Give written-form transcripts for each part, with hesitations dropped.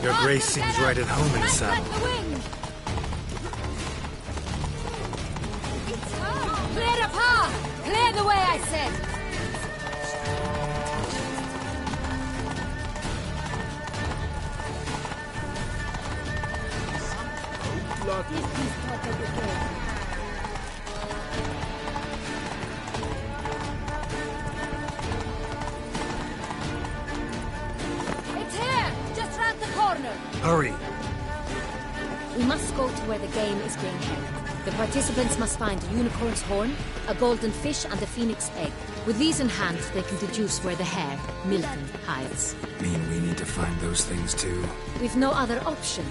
Your grace seems right at home in the saddle. Clear the path! Clear the way, I said! It's here! Just round the corner! Hurry! We must go to where the game is being held. The participants must find a unicorn's horn, a golden fish, and a phoenix egg. With these in hand, they can deduce where the hare, Milton, hides. Mean we need to find those things too? We've no other option.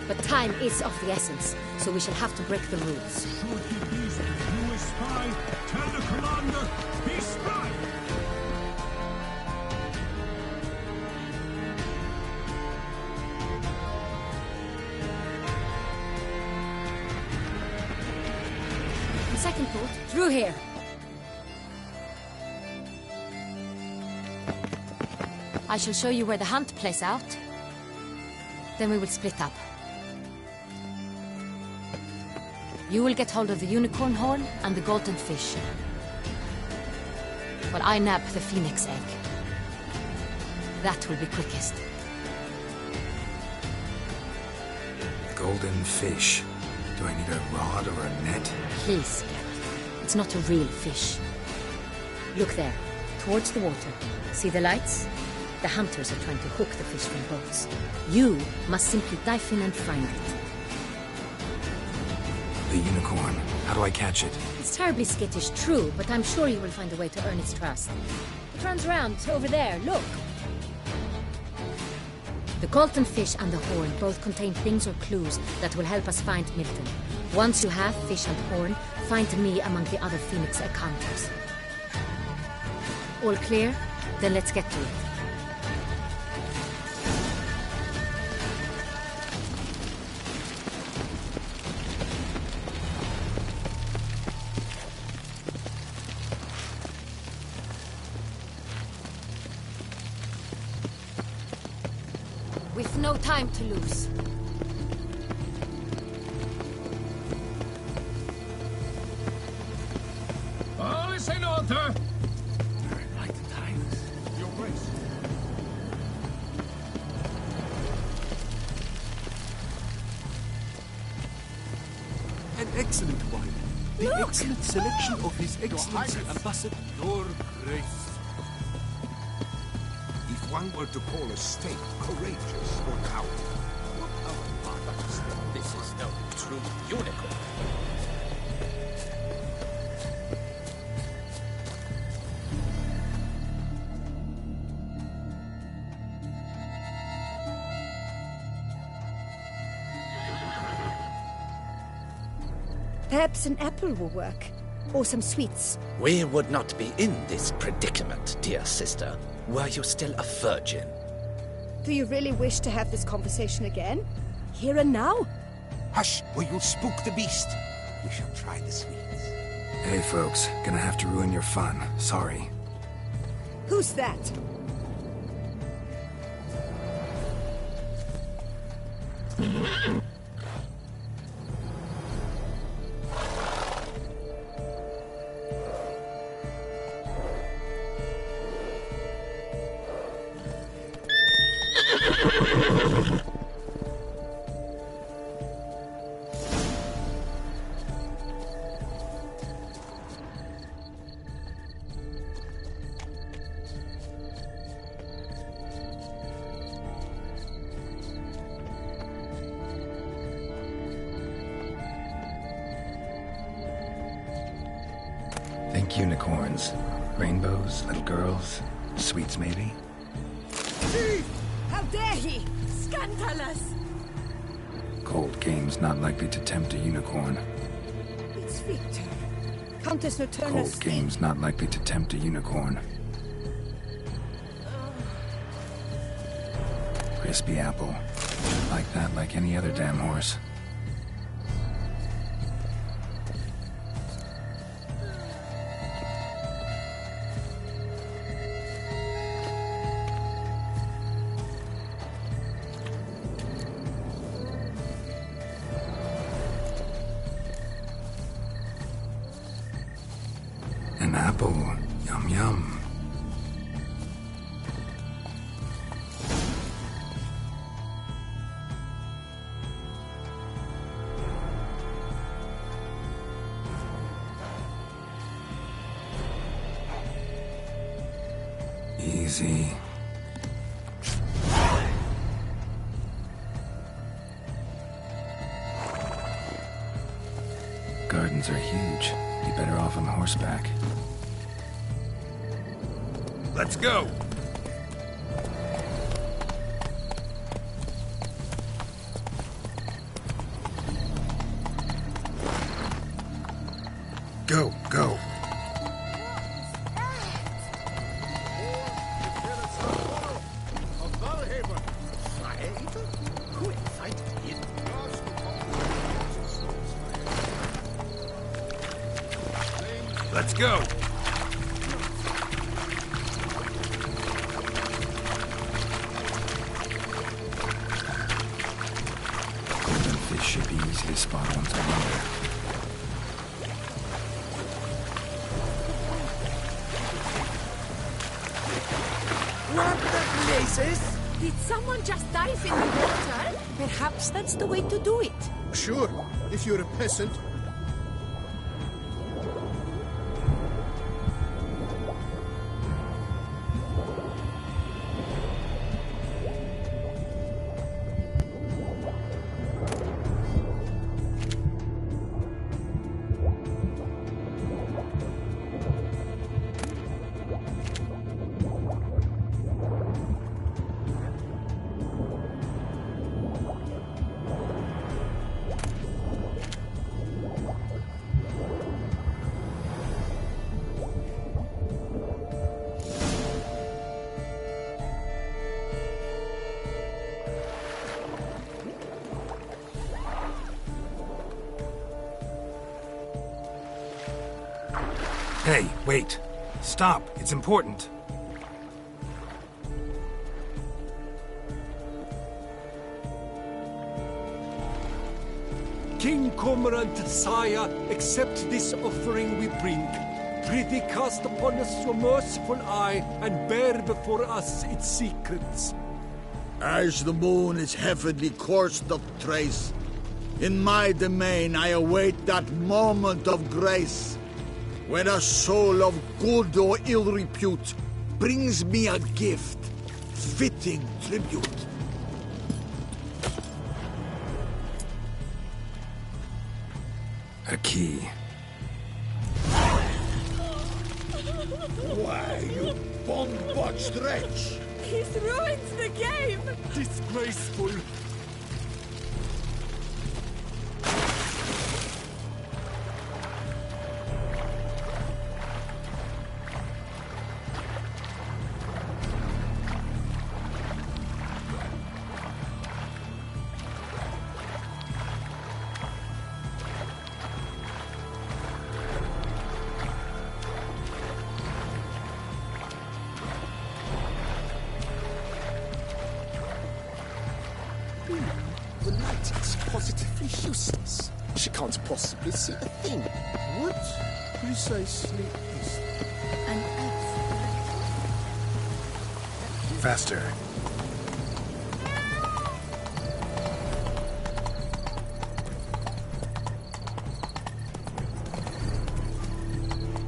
But time is of the essence, so we shall have to break the rules. Should he be you a spy? Tell the commander, be spry! The second thought, through here. I shall show you where the hunt plays out. Then we will split up. You will get hold of the unicorn horn and the golden fish, while I nab the phoenix egg. That will be quickest. Golden fish. Do I need a rod or a net? Please, Garrett. It's not a real fish. Look there, towards the water. See the lights? The hunters are trying to hook the fish from boats. You must simply dive in and find it. The unicorn. How do I catch it? It's terribly skittish, true, but I'm sure you will find a way to earn its trust. It runs around, over there, look. The golden fish and the horn both contain things or clues that will help us find Milton. Once you have fish and horn, find me among the other phoenix egg hunters. All clear? Then let's get to it. With no time to lose. All is in order! Your Enlightened Highness. Your grace. An excellent wine. The excellent selection of His Excellency Ambassador. Your grace. If one were to call a state courageous or cowardly, what our fathers? This is no true unicorn. Perhaps an apple will work. Or some sweets. We would not be in this predicament, dear sister, were you still a virgin. Do you really wish to have this conversation again? Here and now? Hush, or you'll spook the beast. We shall try the sweets. Hey folks, gonna have to ruin your fun. Sorry. Who's that? Think unicorns. Rainbows, little girls, sweets maybe? Thief! How dare he! Scandalous! Cold game's not likely to tempt a unicorn. It's Victor. Countess Nocturna's... Cold game's not likely to tempt a unicorn. Crispy apple. Like that like any other damn horse. An apple. Yum yum. Easy. Gardens are huge. Be better off on horseback. Let's go! Go, go. Let's go! Fish should be easy to spot once I'm under. What the blazes? Did someone just dive in the water? Perhaps that's the way to do it. Sure, if you're a peasant. Hey, wait. Stop. It's important. King Cormorant, sire, accept this offering we bring. Prithee cast upon us your merciful eye, and bear before us its secrets. As the moon its heavenly course doth trace, in my domain I await that moment of grace, when a soul of good or ill repute brings me a gift, fitting tribute. A key. Why, you bomb-botched wretch! He's ruined the game! Disgraceful. The light is positively useless. She can't possibly see a thing. What precisely is An Faster.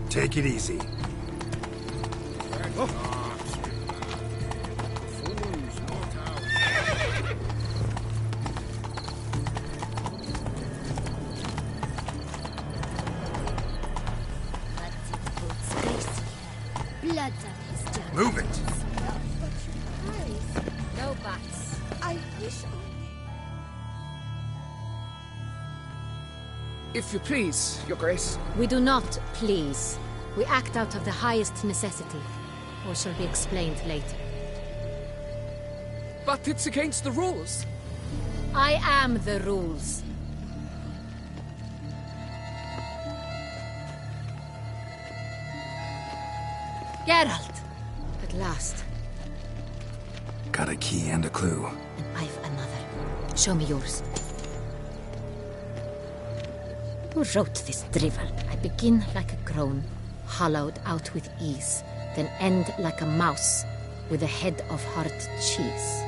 Take it easy. blood on his jacket. Move it. No bats. I wish only... If you please, Your Grace. We do not please. We act out of the highest necessity, or shall be explained later. But it's against the rules. I am the rules. Geralt! At last. Got a key and a clue. And I've another. Show me yours. Who wrote this drivel? I begin like a crone. hollowed out with ease, then end like a mouse with a head of hard cheese.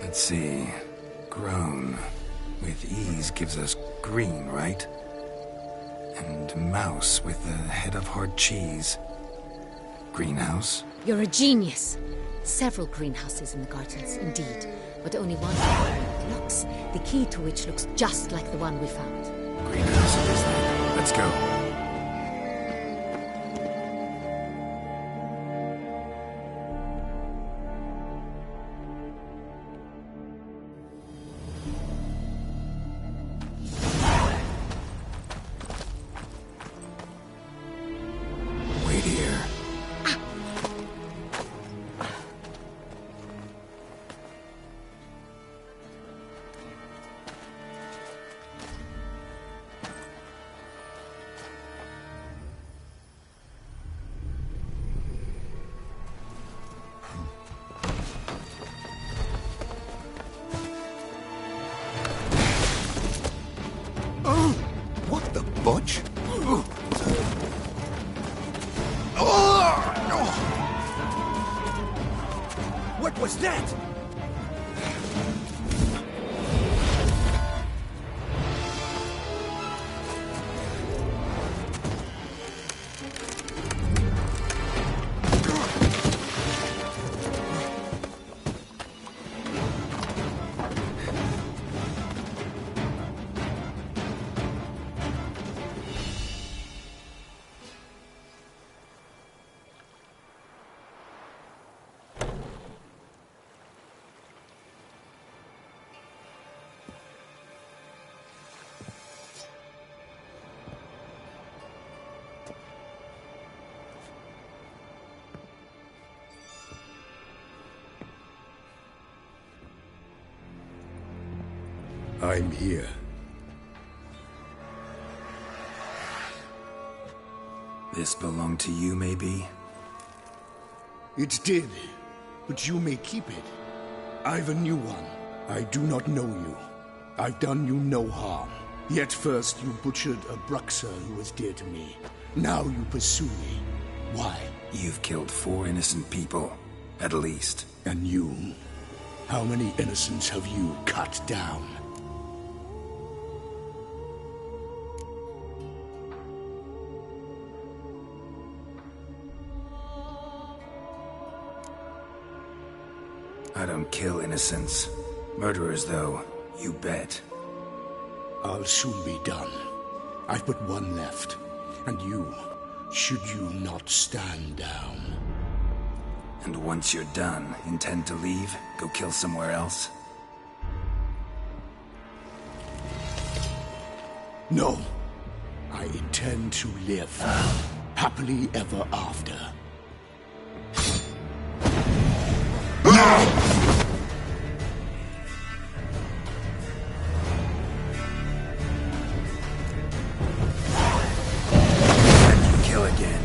Let's see. Grown with ease gives us green, right? And mouse with the head of hard cheese. Greenhouse? You're a genius. Several greenhouses in the gardens, indeed, but only one looks, the key to which looks just like the one we found. Greenhouse it is then. Let's go. What the butch? What was that? I'm here. This belonged to you, maybe? It did, but you may keep it. I've a new one. I do not know you. I've done you no harm. Yet first you butchered a Bruxer who was dear to me. Now you pursue me. Why? You've killed 4 innocent people, at least. And you? How many innocents have you cut down? I don't kill innocents. Murderers, though, you bet. I'll soon be done. I've but one left. And you, should you not stand down. And once you're done, intend to leave? Go kill somewhere else? No. I intend to live. Happily ever after. Kill again.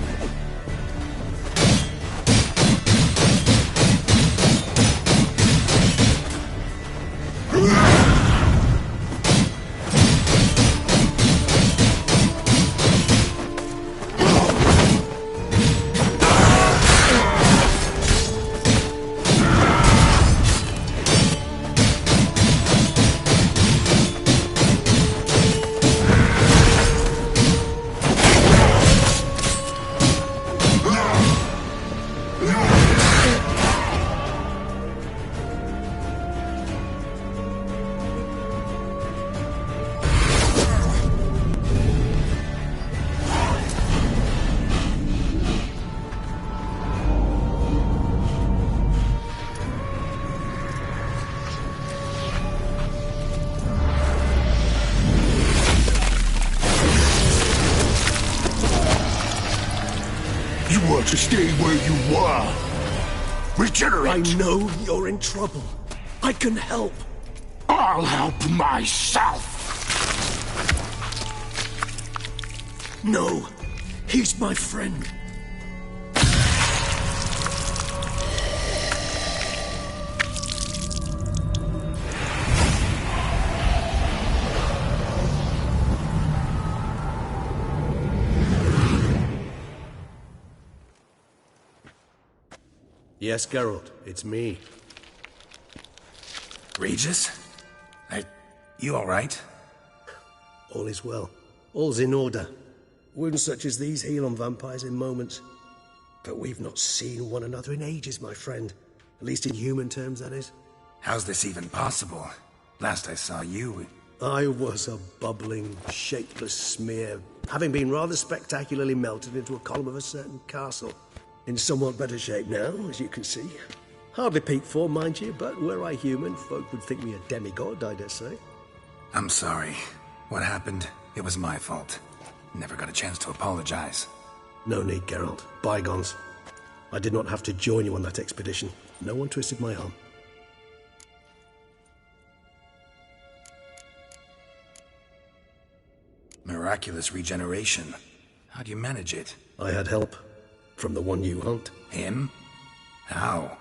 You were to stay where you were. Regenerate! I know you're in trouble. I can help. I'll help myself! No, he's my friend. Yes, Geralt, it's me. Regis? You alright? All is well. All's in order. Wounds such as these heal on vampires in moments. But we've not seen one another in ages, my friend. At least in human terms, that is. How's this even possible? Last I saw you... I was a bubbling, shapeless smear, having been rather spectacularly melted into a column of a certain castle. In somewhat better shape now, as you can see. Hardly peak form, mind you, but were I human, folk would think me a demigod, I dare say. I'm sorry. What happened, it was my fault. Never got a chance to apologize. No need, Geralt. Bygones. I did not have to join you on that expedition. No one twisted my arm. Miraculous regeneration. How do you manage it? I had help. From the one you hunt. Him? How?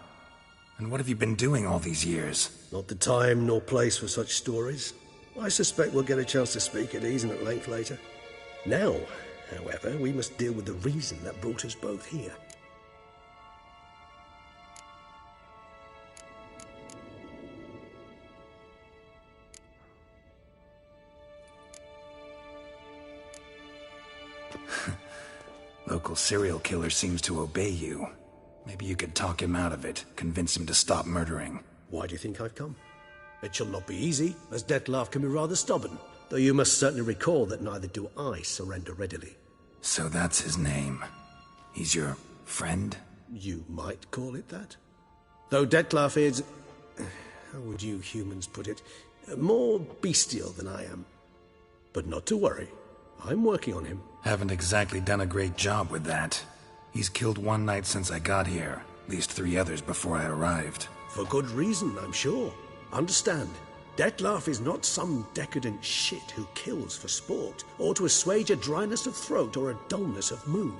And what have you been doing all these years? Not the time nor place for such stories. I suspect we'll get a chance to speak at ease and at length later. Now, however, we must deal with the reason that brought us both here. Local serial killer seems to obey you. Maybe you could talk him out of it, convince him to stop murdering. Why do you think I've come? It shall not be easy, as Dettlaff can be rather stubborn, though you must certainly recall that neither do I surrender readily. So that's his name. He's your friend? You might call it that. Though Dettlaff is... how would you humans put it? More bestial than I am. But not to worry. I'm working on him. Haven't exactly done a great job with that. He's killed one night since I got here. At least 3 others before I arrived. For good reason, I'm sure. Understand, Dettlaff is not some decadent shit who kills for sport, or to assuage a dryness of throat or a dullness of mood.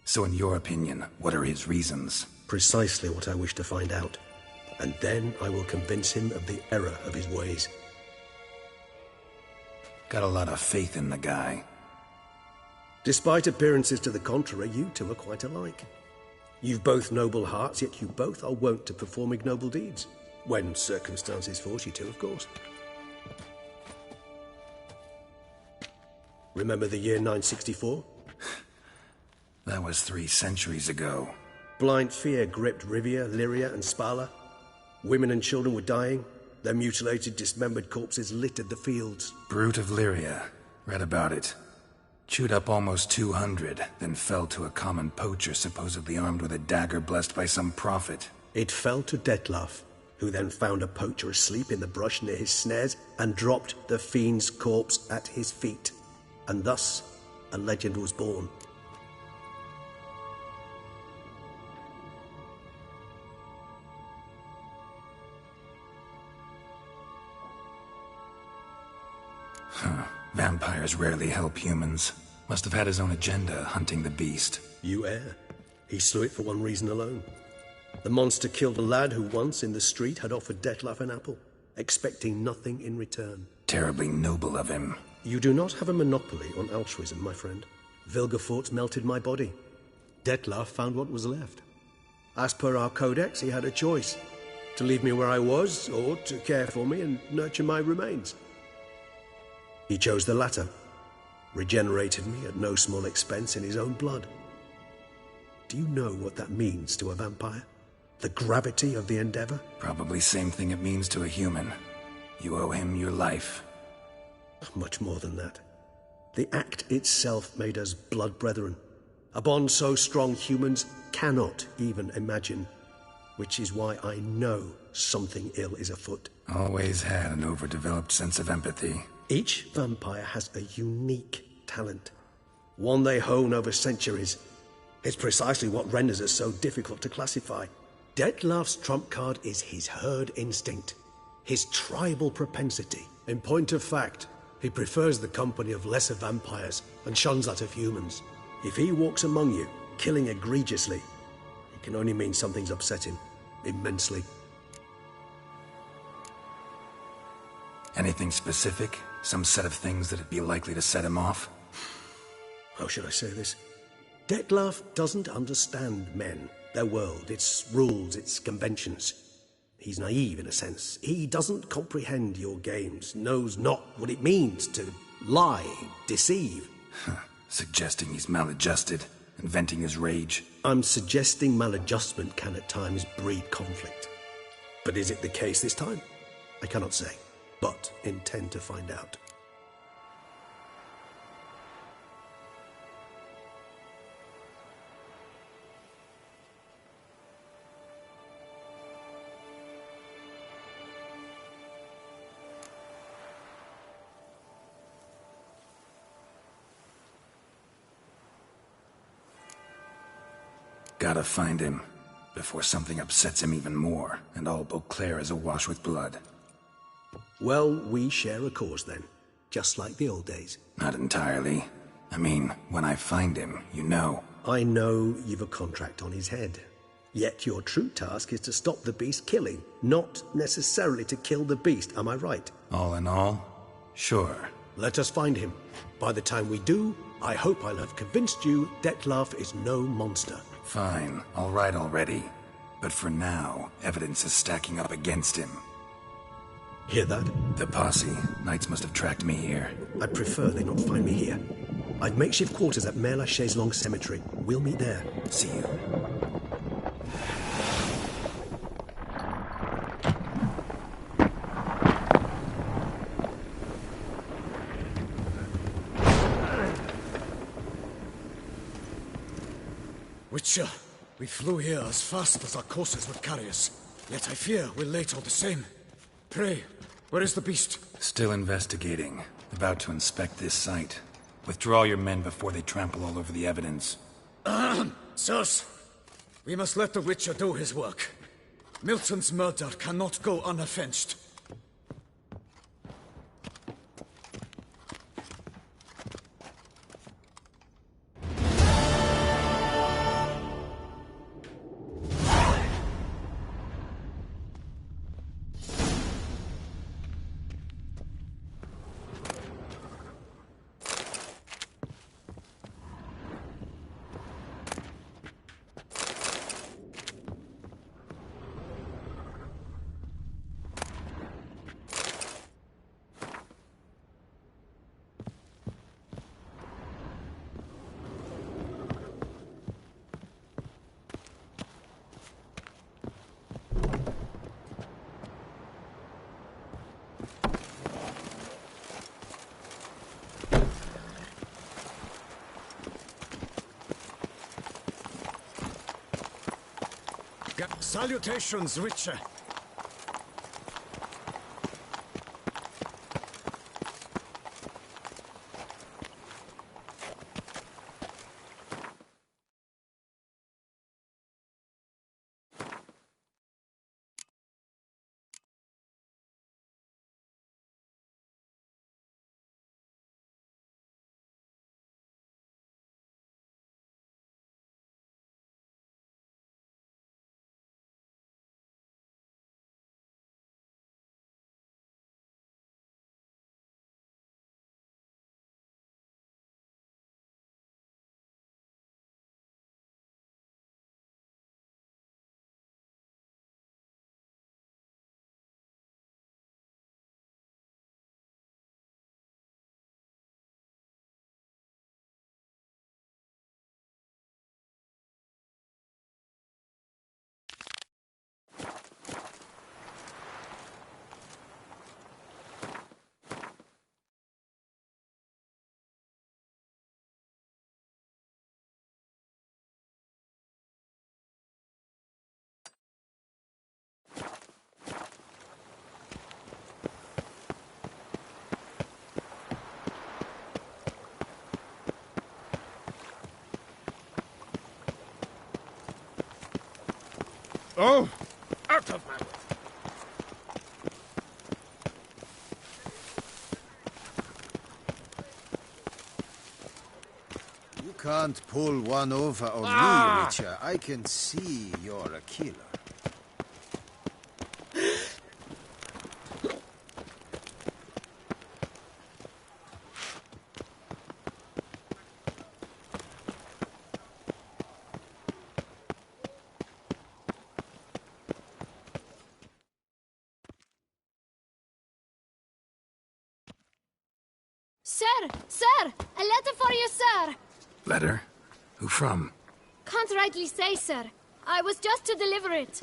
So in your opinion, what are his reasons? Precisely what I wish to find out. And then I will convince him of the error of his ways. Got a lot of faith in the guy. Despite appearances to the contrary, you two are quite alike. You've both noble hearts, yet you both are wont to perform ignoble deeds. When circumstances force you to, of course. Remember the year 964? That was 3 centuries ago. Blind fear gripped Rivia, Lyria, and Spala. Women and children were dying. Their mutilated, dismembered corpses littered the fields. Brute of Lyria. Read about it. Chewed up almost 200, then fell to a common poacher supposedly armed with a dagger blessed by some prophet. It fell to Dettlaff, who then found a poacher asleep in the brush near his snares and dropped the fiend's corpse at his feet. And thus, a legend was born. Vampires rarely help humans. Must have had his own agenda, hunting the beast. You err. He slew it for one reason alone. The monster killed a lad who once, in the street, had offered Dettlaff an apple, expecting nothing in return. Terribly noble of him. You do not have a monopoly on altruism, my friend. Vilgefortz melted my body. Dettlaff found what was left. As per our codex, he had a choice. To leave me where I was, or to care for me and nurture my remains. He chose the latter, regenerated me at no small expense in his own blood. Do you know what that means to a vampire? The gravity of the endeavor? Probably same thing it means to a human. You owe him your life. Much more than that. The act itself made us blood brethren. A bond so strong humans cannot even imagine. Which is why I know something ill is afoot. Always had an overdeveloped sense of empathy. Each vampire has a unique talent. One they hone over centuries. It's precisely what renders us so difficult to classify. Dettlaff's trump card is his herd instinct. His tribal propensity. In point of fact, he prefers the company of lesser vampires and shuns that of humans. If he walks among you, killing egregiously, it can only mean something's upset him immensely. Anything specific? Some set of things that'd be likely to set him off? How should I say this? Dettlaff doesn't understand men, their world, its rules, its conventions. He's naive in a sense. He doesn't comprehend your games, knows not what it means to lie, deceive. Suggesting he's maladjusted, and venting his rage. I'm suggesting maladjustment can at times breed conflict. But is it the case this time? I cannot say, but intend to find out. Gotta find him, before something upsets him even more, and all BEAUCLAIR is awash with blood. Well, we share a cause then, just like the old days. Not entirely. I mean, when I find him, you know. I know you've a contract on his head. Yet your true task is to stop the beast killing, not necessarily to kill the beast, am I right? All in all, sure. Let us find him. By the time we do, I hope I'll have convinced you Dettlaff is no monster. Fine, all right already. But for now, evidence is stacking up against him. Hear that? The posse. Knights must have tracked me here. I'd prefer they not find me here. I've makeshift quarters at Mère Lachaise Long Cemetery. We'll meet there. See you. Witcher, we flew here as fast as our courses would carry us. Yet I fear we're late all the same. Pray, where is the beast? Still investigating. About to inspect this site. Withdraw your men before they trample all over the evidence. Sirs, we must let the Witcher do his work. Milton's murder cannot go unavenged. Salutations, Witcher. Oh! Out of my way! You can't pull one over on me, Witcher. I can see you're a killer. Sir! A letter for you, sir! Letter? Who from? Can't rightly say, sir. I was just to deliver it.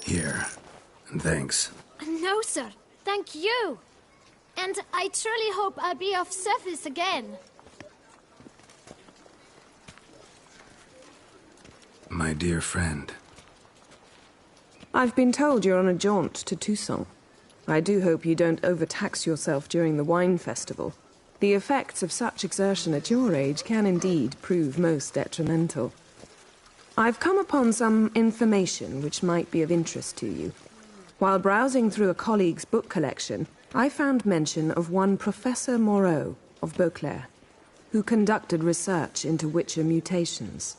Here. And thanks. No, sir. Thank you. And I truly hope I'll be of service again. My dear friend. I've been told you're on a jaunt to Toussaint. I do hope you don't overtax yourself during the wine festival. The effects of such exertion at your age can indeed prove most detrimental. I've come upon some information which might be of interest to you. While browsing through a colleague's book collection, I found mention of one Professor Moreau of BEAUCLAIR, who conducted research into Witcher mutations.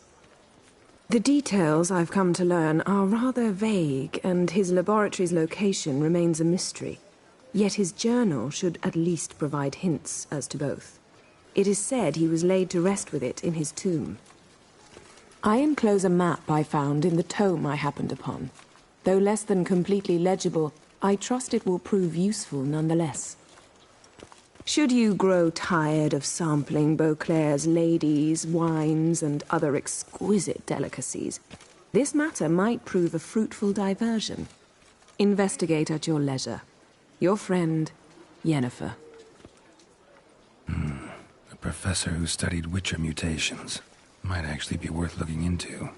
The details I've come to learn are rather vague, and his laboratory's location remains a mystery. Yet his journal should at least provide hints as to both. It is said he was laid to rest with it in his tomb. I enclose a map I found in the tome I happened upon. Though less than completely legible, I trust it will prove useful nonetheless. Should you grow tired of sampling Beauclair's ladies, wines, and other exquisite delicacies, this matter might prove a fruitful diversion. Investigate at your leisure. Your friend, Yennefer. A professor who studied Witcher mutations. Might actually be worth looking into.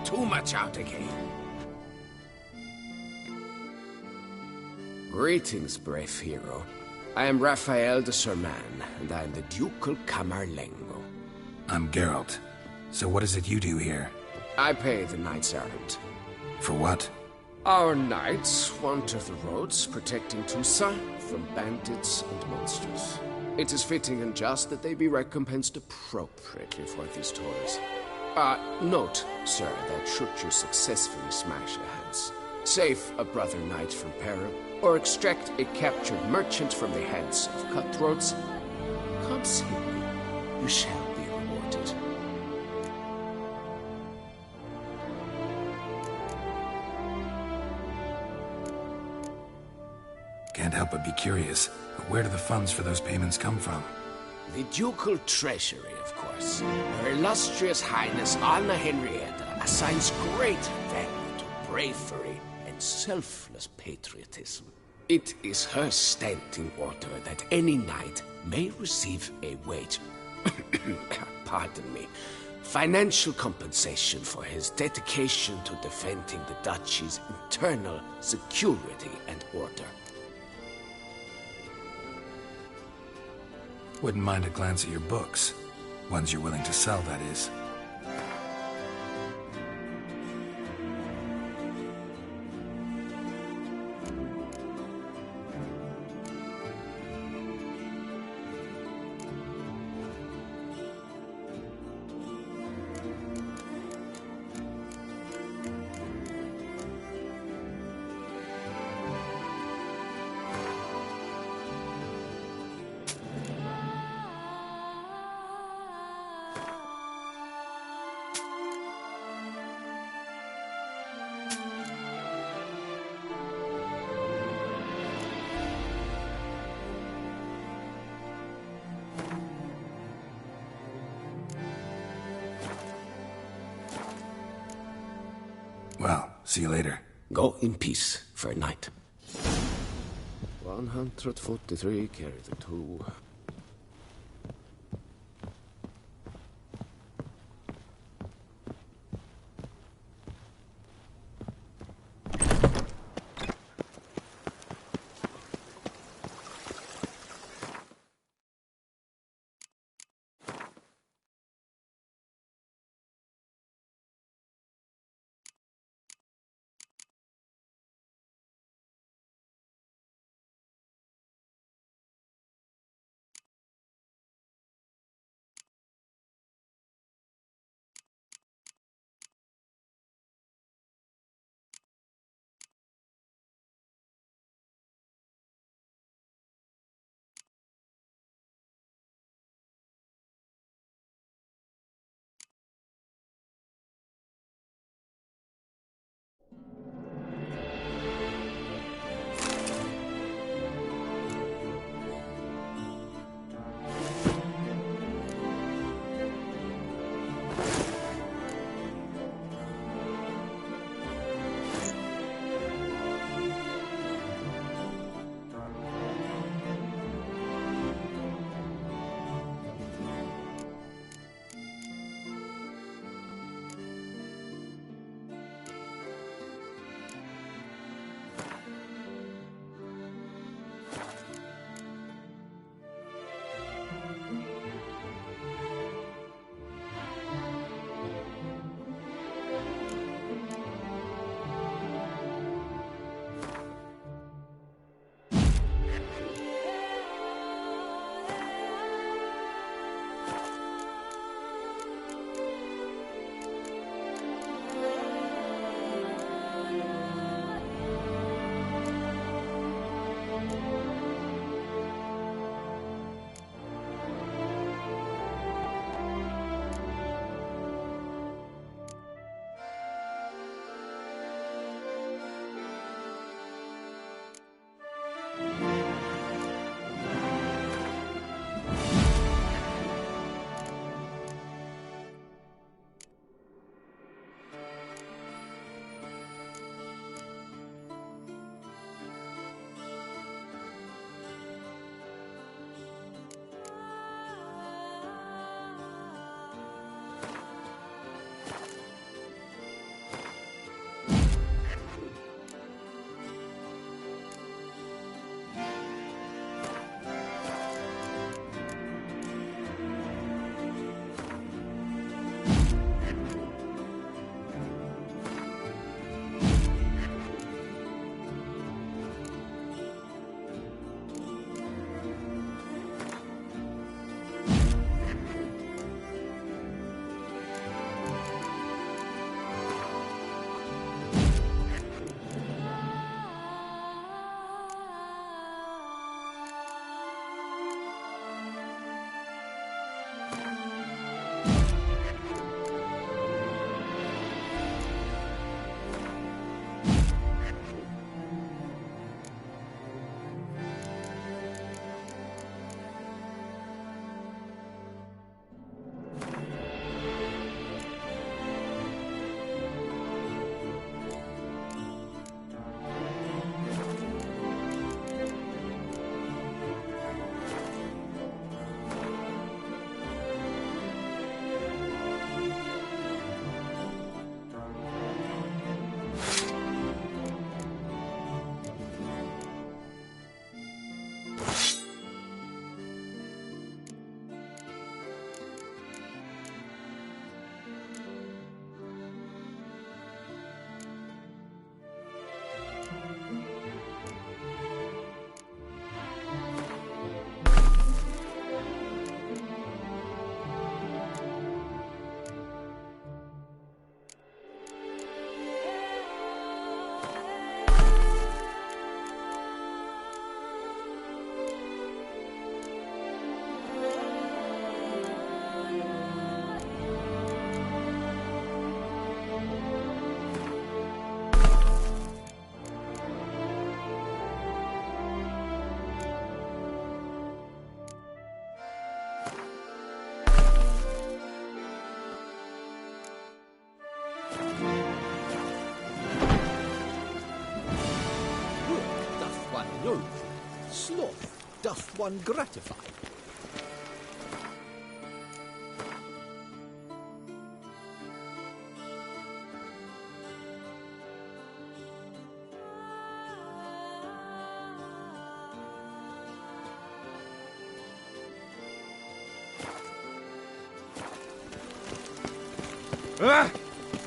Too much out again. Greetings, brave hero. I am Raphael de Serman, and I am the Ducal Camerlengo. I'm Geralt. So what is it you do here? I pay the knights errant. For what? Our knights wander the roads, protecting Toussaint from bandits and monsters. It is fitting and just that they be recompensed appropriately for these tours. Note, sir, that should you successfully smash a hands, save a brother knight from peril, or extract a captured merchant from the hands of cutthroats, come see me. You shall be rewarded. Can't help but be curious. But where do the funds for those payments come from? The ducal treasury, of course. Her illustrious Highness Anna Henrietta assigns great value to bravery and selfless patriotism. It is her standing order that any knight may receive a wage, pardon me, financial compensation for his dedication to defending the duchy's internal security and order. Wouldn't mind a glance at your books. Ones you're willing to sell, that is. See you later. Go in peace for a night. 143, carry the 2. No, sloth doth one gratify.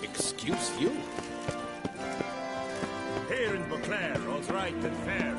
Excuse you? Here in BEAUCLAIR, all's right and fair.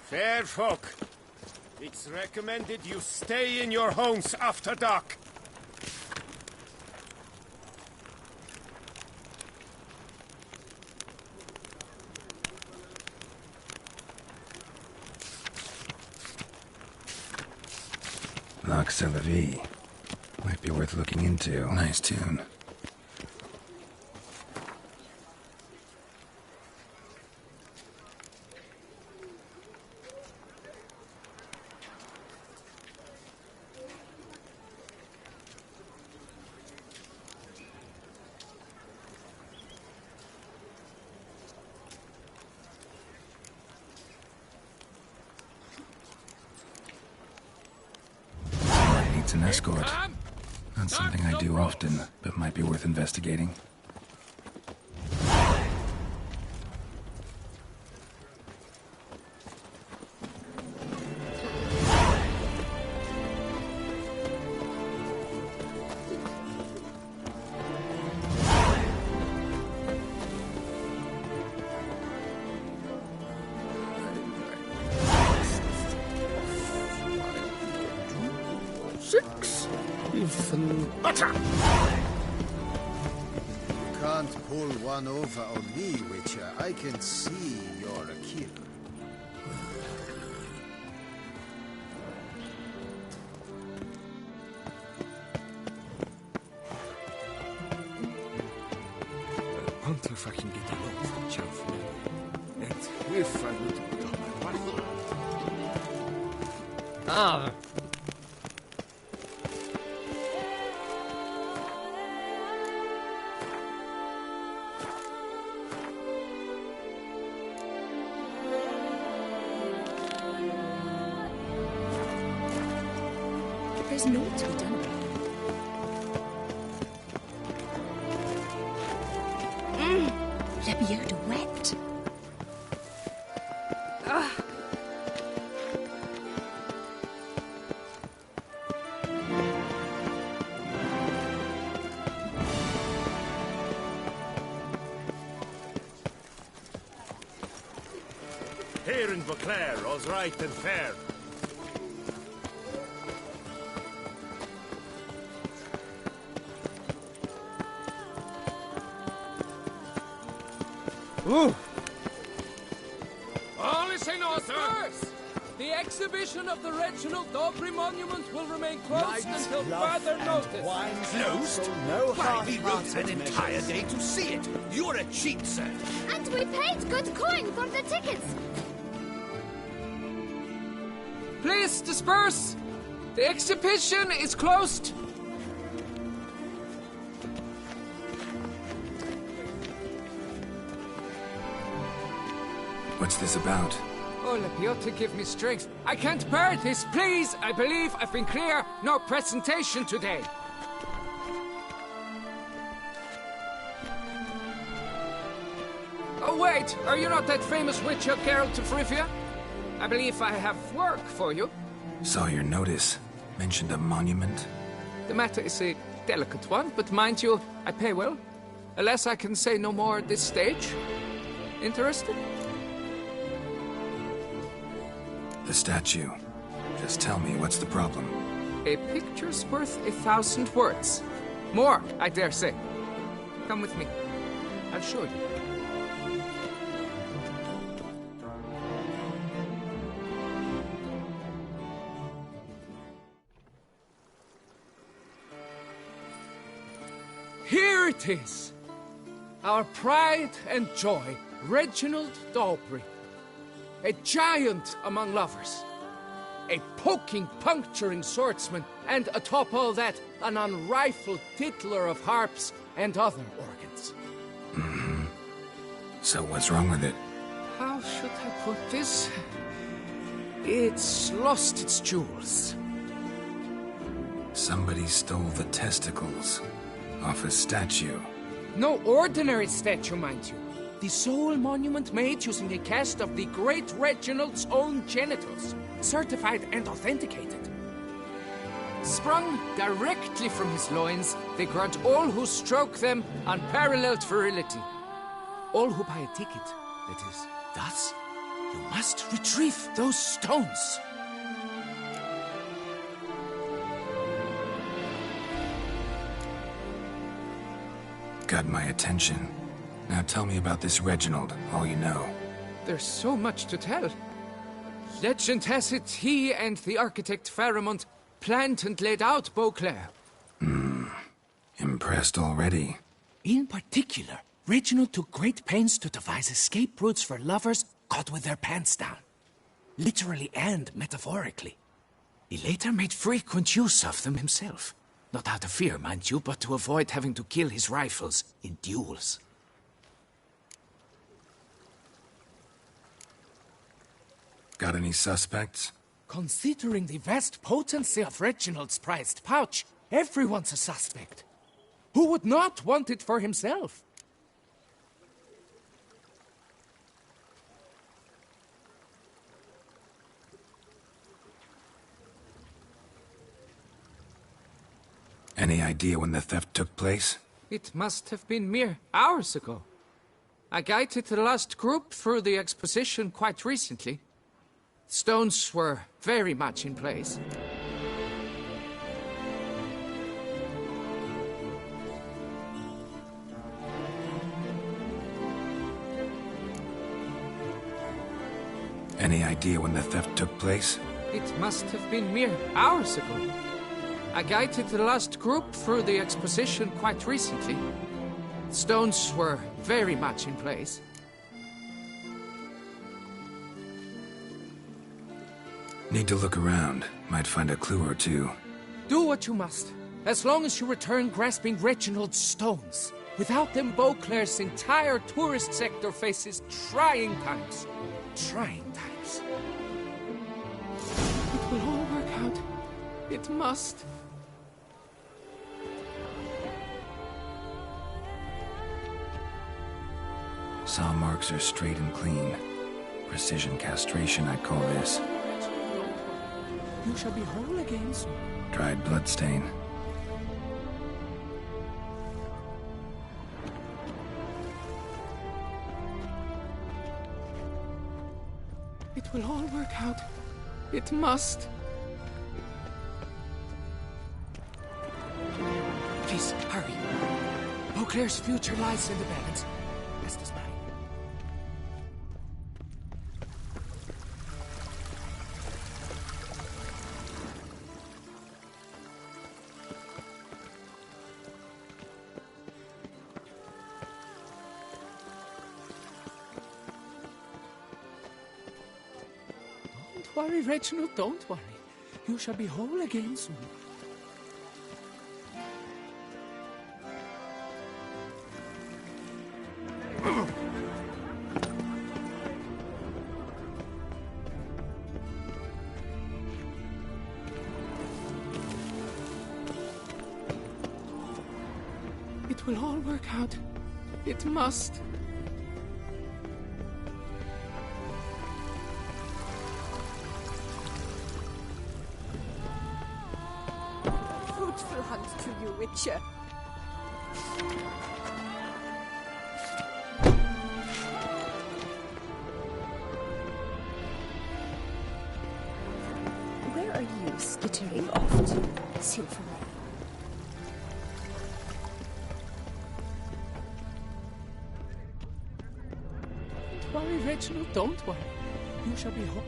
Fair folk, it's recommended you stay in your homes after dark. L'Auxiliary. Might be worth looking into. Nice tune. Needs an escort. Not something I do often, but might be worth investigating. Butter! You can't pull one over on me, Witcher. I can see you're a killer. I wonder if I can get a loan from Chelf. And if I would put on my wife. Ah. There's naught to be done. Le beard wept. Here in BEAUCLAIR, all's right and fair. Ooh. All is in order. The exhibition of the Reginald Daubrey monument will remain closed until further notice. Closed? Why, we wrote an entire day to see it. You're a cheat, sir. And we paid good coin for the tickets. Please disperse. The exhibition is closed. What's this about? Oh, Lepiota, give me strength. I can't bear this, please. I believe I've been clear. No presentation today. Oh, wait. Are you not that famous witcher, Geralt of Rivia? I believe I have work for you. Saw your notice. Mentioned a monument. The matter is a delicate one, but mind you, I pay well. Alas, I can say no more at this stage. Interested? The statue. Just tell me, what's the problem? A picture's worth 1,000 words. More, I dare say. Come with me. I'll show you. it is. Our pride and joy, Reginald Dalbury. A giant among lovers. A poking, puncturing swordsman, and atop all that, an unrifled tittler of harps and other organs. Mm-hmm. So what's wrong with it? How should I put this? It's lost its jewels. Somebody stole the testicles off a statue. No ordinary statue, mind you. The sole monument made using a cast of the great Reginald's own genitals, certified and authenticated. Sprung directly from his loins, they grant all who stroke them unparalleled virility. All who buy a ticket, that is. Thus, you must retrieve those stones. Got my attention. Now tell me about this Reginald, all you know. There's so much to tell. Legend has it he and the architect Pharamond planned and laid out BEAUCLAIR. Impressed already. In particular, Reginald took great pains to devise escape routes for lovers caught with their pants down. Literally and metaphorically. He later made frequent use of them himself. Not out of fear, mind you, but to avoid having to kill his rifles in duels. Got any suspects? Considering the vast potency of Reginald's prized pouch, everyone's a suspect. Who would not want it for himself? Any idea when the theft took place? It must have been mere hours ago. I guided the last group through the exposition quite recently. Stones were very much in place. Any idea when the theft took place? It must have been mere hours ago. I guided the last group through the exposition quite recently. Stones were very much in place. Need to look around. Might find a clue or two. Do what you must, as long as you return grasping Reginald's stones. Without them, BEAUCLAIR's entire tourist sector faces trying times. Trying times. It will all work out. It must. Saw marks are straight and clean. Precision castration, I'd call this. You shall be whole again soon. Dried bloodstain. It will all work out. It must. Please, hurry. BEAUCLAIR's future lies in the balance. As does mine. Don't worry, Reginald, don't worry. You shall be whole again soon. It will all work out. It must. Fruitful hunt to you, Witcher. Where are you skittering off to, Silverman? Don't worry, Reginald, don't worry. You shall be whole.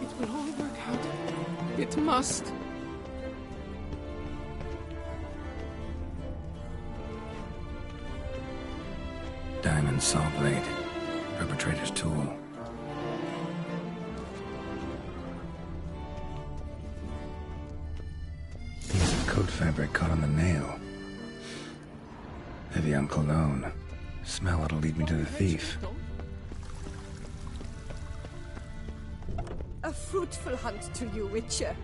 It will all work out. It must. Diamond saw blade. Perpetrator's tool. Piece of coat fabric caught on the nail. Heavy on cologne. Smell it'll lead me to the thief. A fruitful hunt to you, Witcher.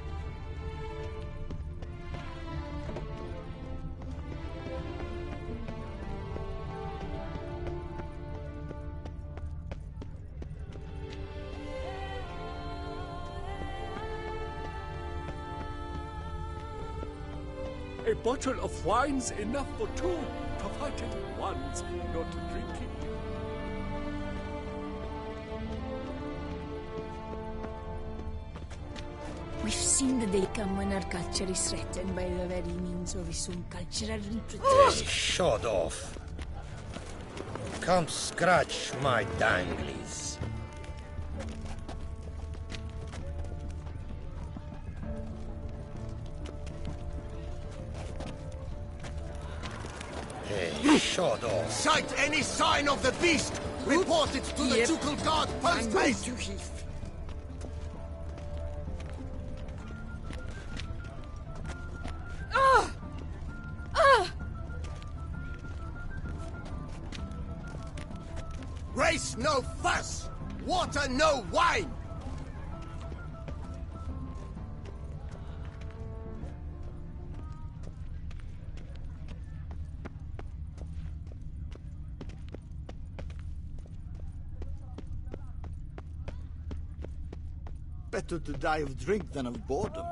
A bottle of wine's enough for two, provided one's not drinking. We've seen the day come when our culture is threatened by the very means of its own cultural reproduction. Shut off. Come scratch my danglies. Hey, shut off. Sight any sign of the beast! Report it to the ducal guard post-haste! Race no fuss! Water no wine! Better to die of drink than of boredom.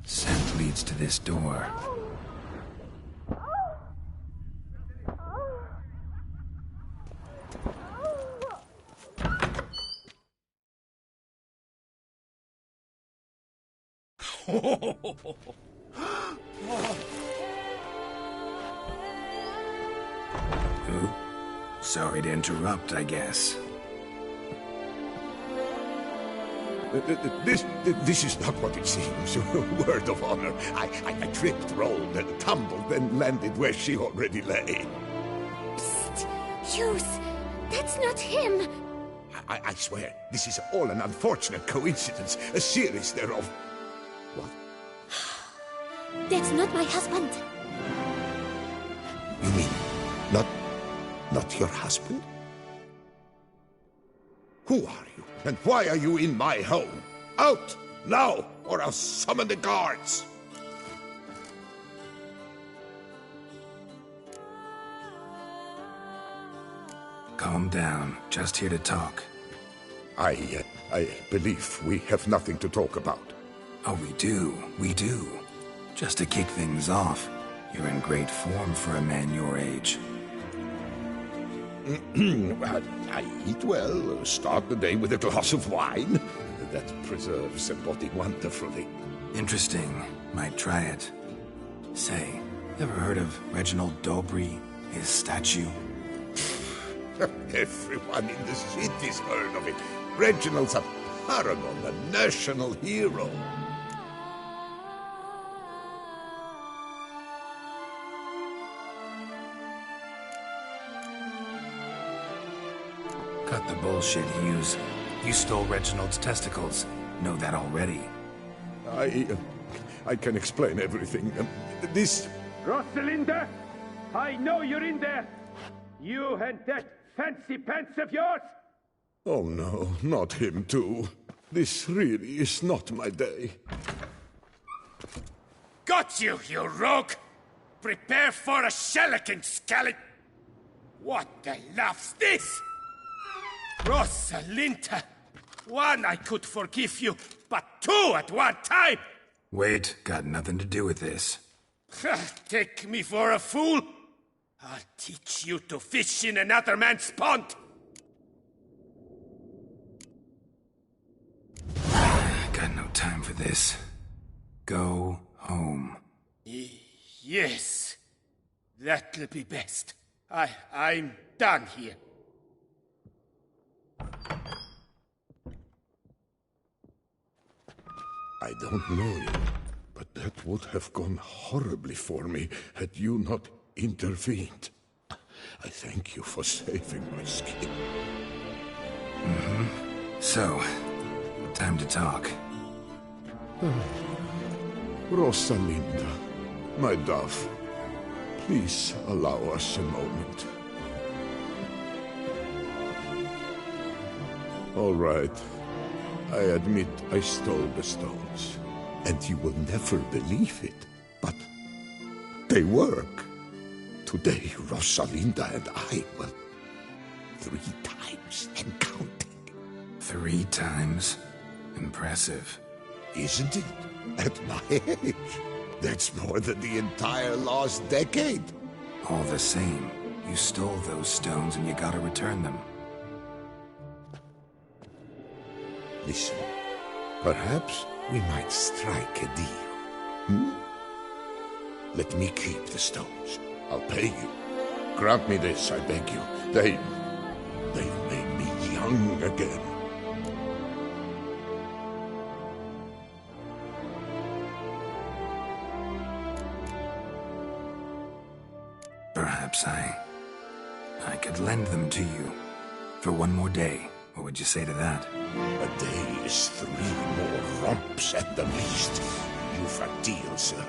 Scent leads to this door. Ooh. Sorry to interrupt, I guess. This is not what it seems. Word of honor. I tripped, rolled, and tumbled, then landed where she already lay. Psst! Youth! That's not him! I swear, this is all an unfortunate coincidence, a series thereof. What? That's not my husband. You mean, not your husband? Who are you, and why are you in my home? Out, now, or I'll summon the guards! Calm down. Just here to talk. I believe we have nothing to talk about. Oh, we do. Just to kick things off, you're in great form for a man your age. I eat well, start the day with a glass of wine. That preserves the body wonderfully. Interesting. Might try it. Say, ever heard of Reginald Dobry, his statue? Everyone in the city's heard of it. Reginald's a paragon, a national hero. Cut the bullshit, Hughes. You stole Reginald's testicles. Know that already. I can explain everything. This... Rosalinda! I know you're in there! You and that fancy pants of yours! Oh no, not him too. This really is not my day. Got you, you rogue! Prepare for a shellacking, scallop! What the laugh's this? Rosalinda! One, I could forgive you, but two at one time! Wait, got nothing to do with this. Take me for a fool? I'll teach you to fish in another man's pond! Got no time for this. Go home. Yes. That'll be best. I'm done here. I don't know you, but that would have gone horribly for me had you not intervened. I thank you for saving my skin. So, time to talk. Rosalinda, my dove, please allow us a moment. All right. I admit I stole the stones, and you will never believe it, but they work. Today, Rosalinda and I will 3 times and counting. 3 times? Impressive. Isn't it? At my age. That's more than the entire last decade. All the same, you stole those stones and you gotta return them. Listen, perhaps we might strike a deal. Let me keep the stones. I'll pay you. Grant me this, I beg you. They've made me young again. Perhaps I could lend them to you for 1 more day. What would you say to that? A day is 3 more romps at the least. You've a deal, sir.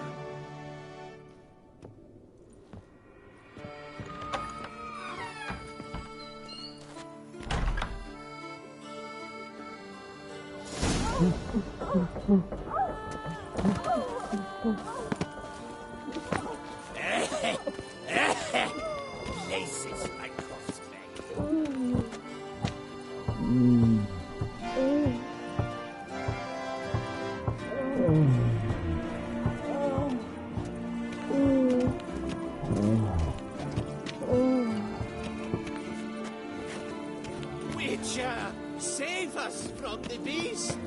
Places my crossbay. Witcher, save us from the beast!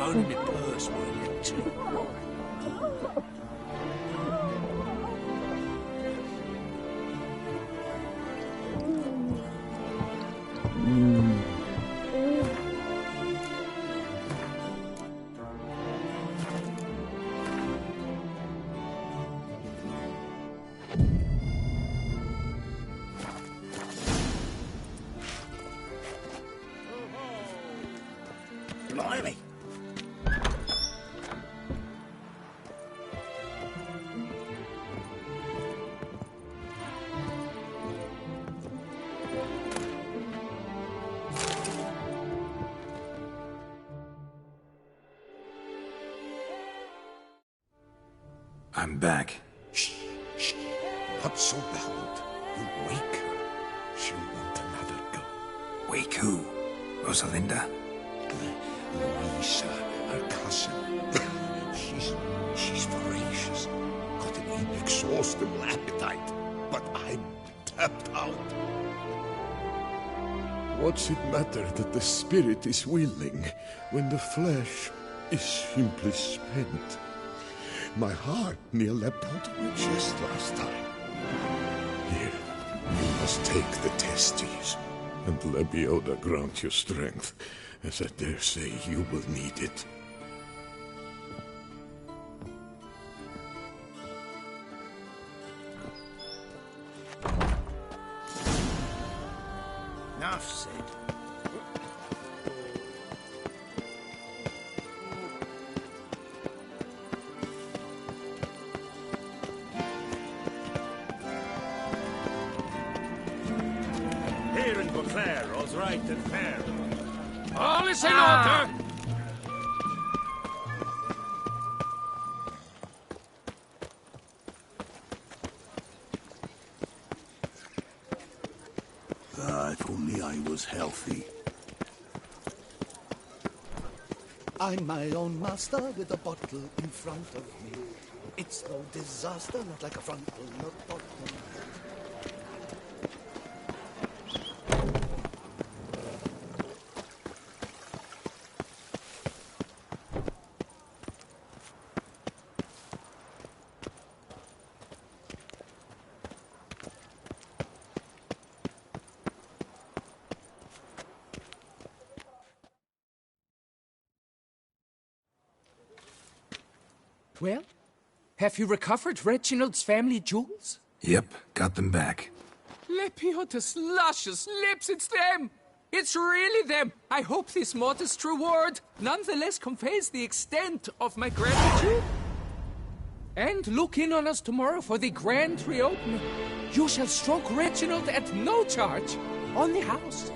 Only my purse will let you. Blimey! I'm back. Shh, shh. Not so loud. You'll wake her. She'll want another go. Wake who? Rosalinda? Louisa, her cousin. She's voracious. Got an inexhaustible appetite. But I'm tapped out. What's it matter that the spirit is willing when the flesh is simply spent? My heart near leapt out of my chest last time. Here, you must take the testes, and Lebioda grant you strength, as I dare say you will need it. Enough said. Here in BEAUCLAIR, all's right and fair. All is in order! If only I was healthy. I'm my own master with a bottle in front of me. It's no disaster, not like a frontal, no bottom. Well, have you recovered Reginald's family jewels? Yep, got them back. Lepiota's luscious lips, it's them! It's really them! I hope this modest reward nonetheless conveys the extent of my gratitude. And look in on us tomorrow for the grand reopening. You shall stroke Reginald at no charge, on the house.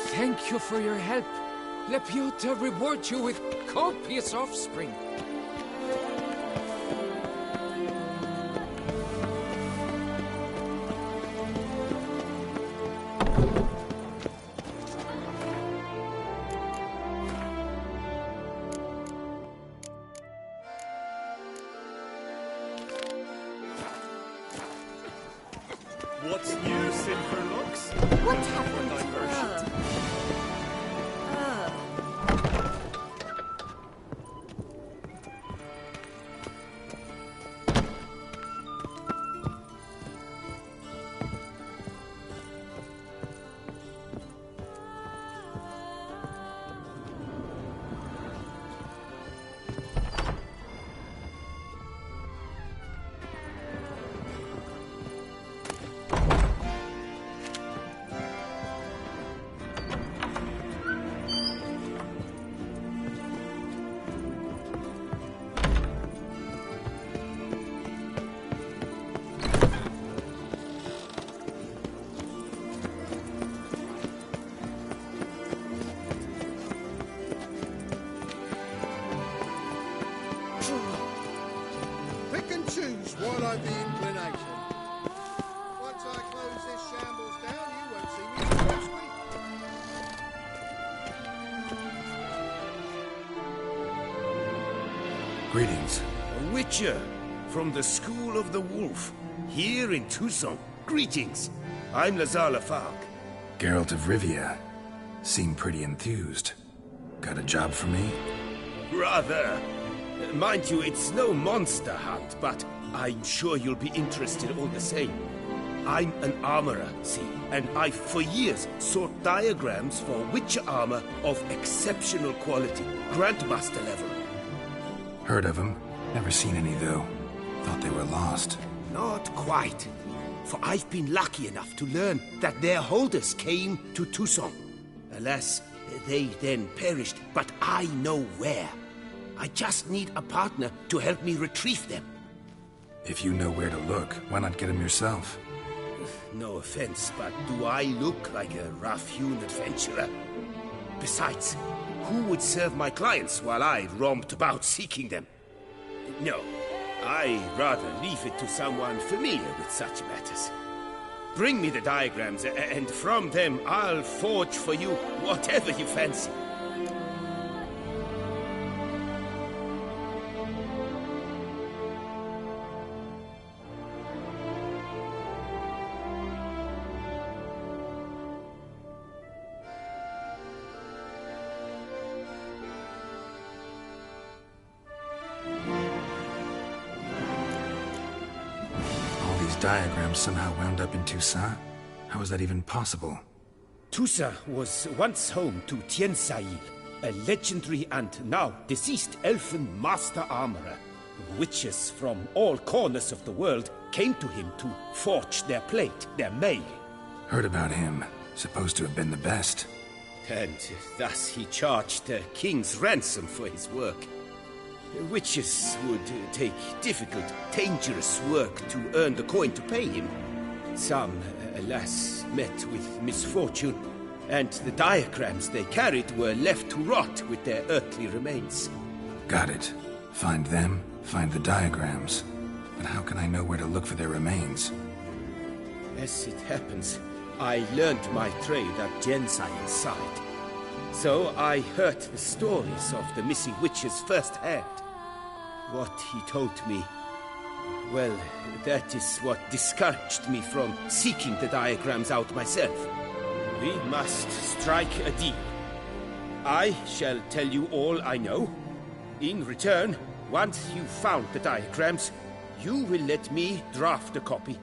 Thank you for your help. Lepiota reward you with copious offspring. What's new, Silver Locks? What happened to her? Pick and choose while I've the inclination. Once I close this shambles down, you won't see me for next week. Greetings. A witcher from the School of the Wolf, here in Toussaint. Greetings. I'm Lazar Falk. Geralt of Rivia. Seem pretty enthused. Got a job for me? Rather. Mind you, it's no monster hunt, but I'm sure you'll be interested all the same. I'm an armorer, see, and I've for years sought diagrams for witcher armor of exceptional quality, Grandmaster level. Heard of them. Never seen any, though. Thought they were lost. Not quite. For I've been lucky enough to learn that their holders came to Toussaint. Alas, they then perished, but I know where. I just need a partner to help me retrieve them. If you know where to look, why not get them yourself? No offense, but do I look like a rough-hewn adventurer? Besides, who would serve my clients while I romped about seeking them? No, I'd rather leave it to someone familiar with such matters. Bring me the diagrams, and from them I'll forge for you whatever you fancy. Diagrams somehow wound up in Toussaint? How is that even possible? Toussaint was once home to Tiensail, a legendary and now deceased elfin master armorer. Witches from all corners of the world came to him to forge their plate, their mail. Heard about him. Supposed to have been the best. And thus he charged a king's ransom for his work. Witches would take difficult, dangerous work to earn the coin to pay him. Some, alas, met with misfortune, and the diagrams they carried were left to rot with their earthly remains. Got it. Find them, find the diagrams. But how can I know where to look for their remains? As it happens, I learned my trade at Gensail's side. So I heard the stories of the missing witches firsthand. What he told me, well, that is what discouraged me from seeking the diagrams out myself. We must strike a deal. I shall tell you all I know. In return, once you've found the diagrams, you will let me draft a copy.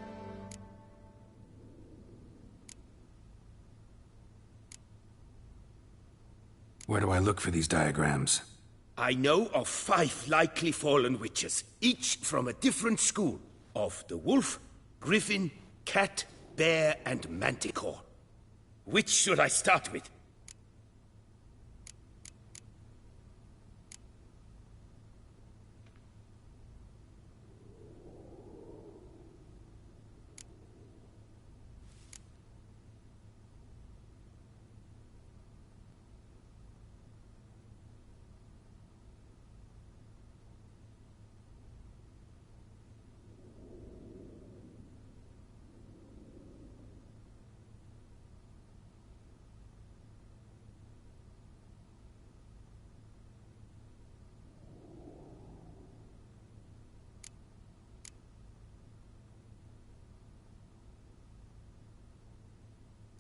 Where do I look for these diagrams? I know of 5 likely fallen witches, each from a different school, of the wolf, griffin, cat, bear, and manticore. Which should I start with?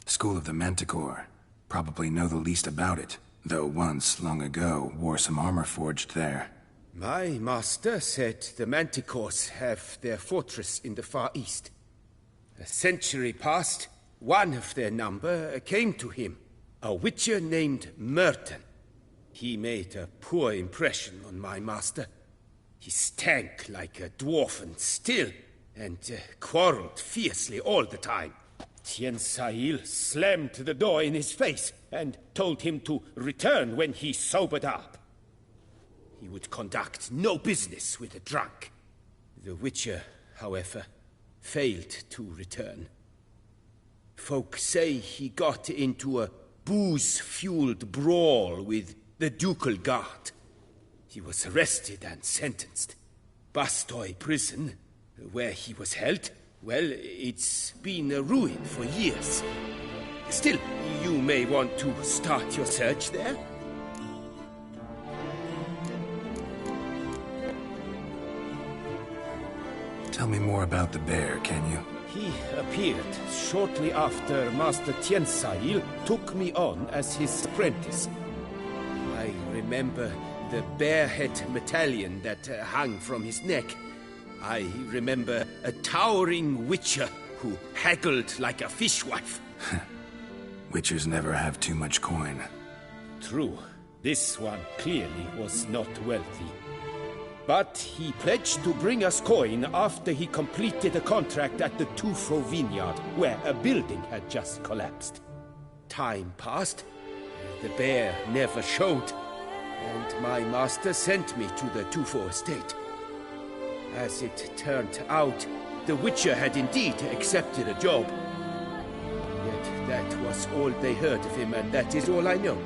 School of the Manticore. Probably know the least about it, though once, long ago, wore some armor forged there. My master said the Manticores have their fortress in the Far East. A century past, one of their number came to him, a witcher named Merton. He made a poor impression on my master. He stank like a dwarfen still, and quarreled fiercely all the time. Tiensail slammed the door in his face and told him to return when he sobered up. He would conduct no business with a drunk. The Witcher, however, failed to return. Folk say he got into a booze-fueled brawl with the Ducal Guard. He was arrested and sentenced. Bastoy Prison, where he was held, well, it's been a ruin for years. Still, you may want to start your search there. Tell me more about the bear, can you? He appeared shortly after Master Tiensail took me on as his apprentice. I remember the bear-head medallion that hung from his neck. I remember a towering witcher who haggled like a fishwife. Witchers never have too much coin. True. This one clearly was not wealthy. But he pledged to bring us coin after he completed a contract at the Tufo vineyard, where a building had just collapsed. Time passed. The bear never showed, and my master sent me to the Tufo estate. As it turned out, the Witcher had indeed accepted a job. Yet that was all they heard of him, and that is all I know.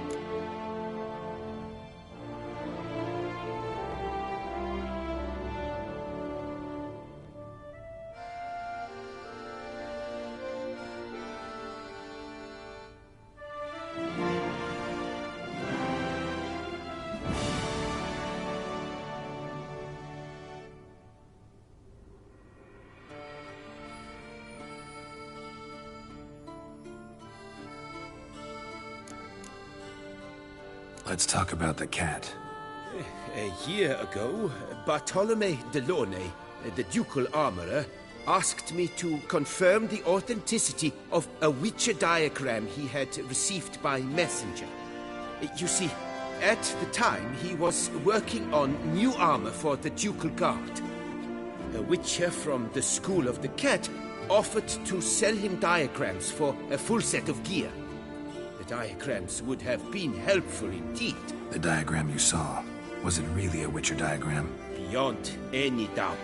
Let's talk about the cat. A year ago, Bartolome Delaunay, the ducal armorer, asked me to confirm the authenticity of a Witcher diagram he had received by messenger. You see, At the time, he was working on new armor for the Ducal Guard. A witcher from the School of the Cat offered to sell him diagrams for a full set of gear. The diagrams would have been helpful indeed. The diagram you saw, was it really a Witcher diagram? Beyond any doubt.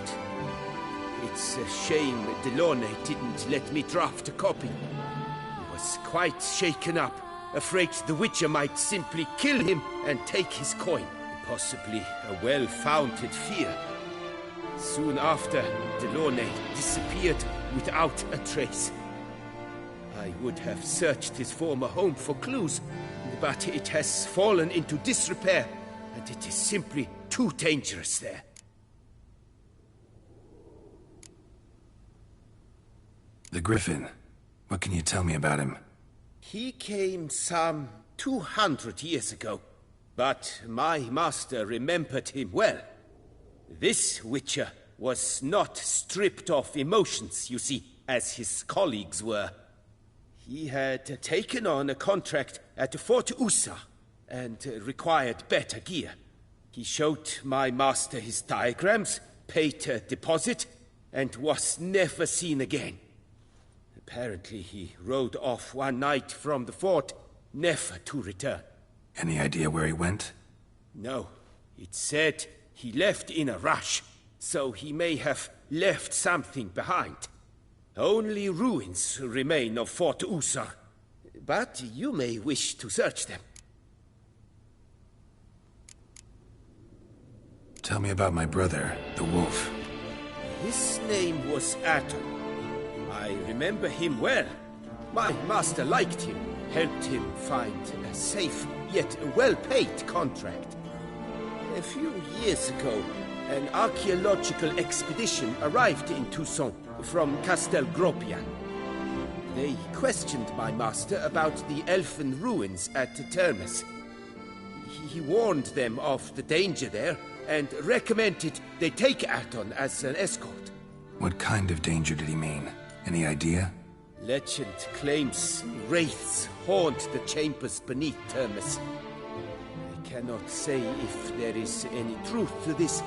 It's a shame Delaunay didn't let me draft a copy. He was quite shaken up, afraid the Witcher might simply kill him and take his coin. Possibly a well-founded fear. Soon after, Delaunay disappeared without a trace. I would have searched his former home for clues, but it has fallen into disrepair, and it is simply too dangerous there. The Griffin. What can you tell me about him? He came some 200 years ago, but my master remembered him well. This Witcher was not stripped of emotions, you see, as his colleagues were. He had taken on a contract at Fort Ussa and required better gear. He showed my master his diagrams, paid a deposit, and was never seen again. Apparently he rode off one night from the fort, never to return. Any idea where he went? No. It said he left in a rush, so he may have left something behind. Only ruins remain of Fort Ussa, but you may wish to search them. Tell me about my brother, the Wolf. His name was Aton. I remember him well. My master liked him, helped him find a safe, yet well-paid contract. A few years ago, an archaeological expedition arrived in Toussaint from Castel Gropian. They questioned my master about the elfin ruins at Termes. He warned them of the danger there and recommended they take Aton as an escort. What kind of danger did he mean? Any idea? Legend claims wraiths haunt the chambers beneath Termes. I cannot say if there is any truth to this,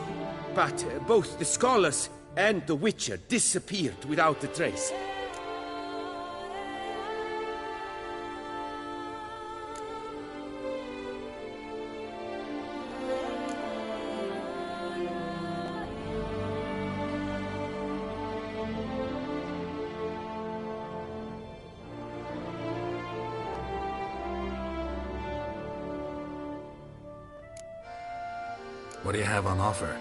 but both the scholars and the Witcher disappeared without a trace. What do you have on offer?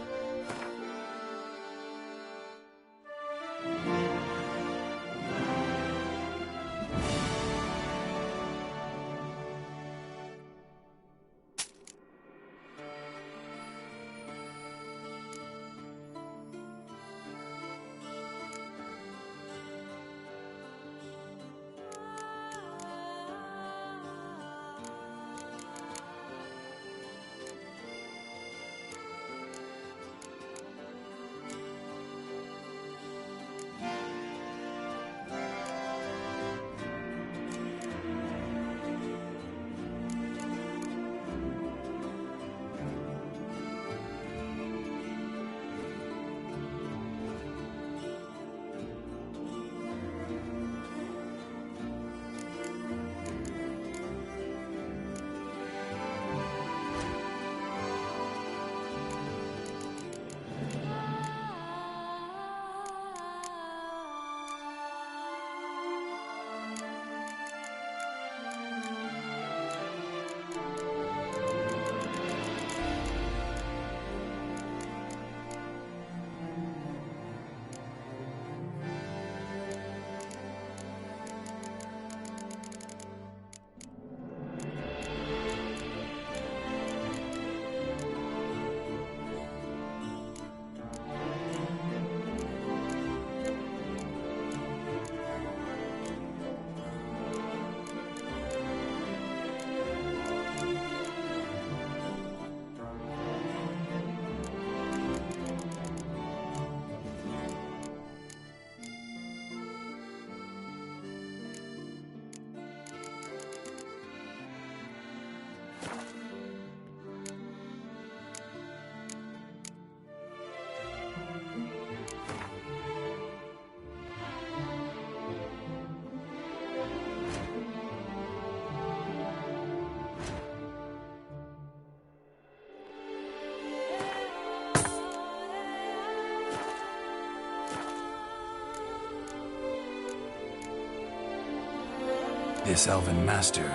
This elven master,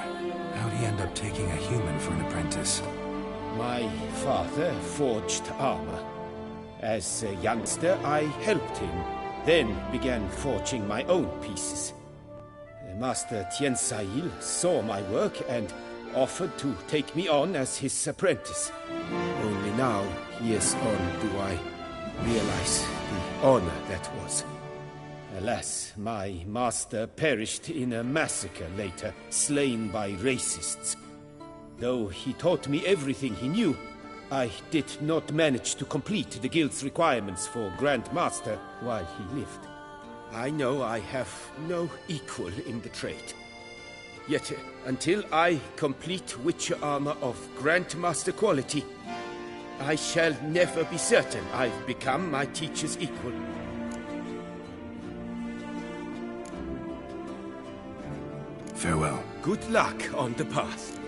how'd he end up taking a human for an apprentice? My father forged armor. As a youngster, I helped him, then began forging my own pieces. Master Tiensail saw my work and offered to take me on as his apprentice. Only now, years on, do I realize the honor that was. Alas, my master perished in a massacre later, slain by racists. Though he taught me everything he knew, I did not manage to complete the guild's requirements for Grand Master while he lived. I know I have no equal in the trade. Yet, until I complete Witcher armor of Grandmaster quality, I shall never be certain I've become my teacher's equal. Farewell. Good luck on the path.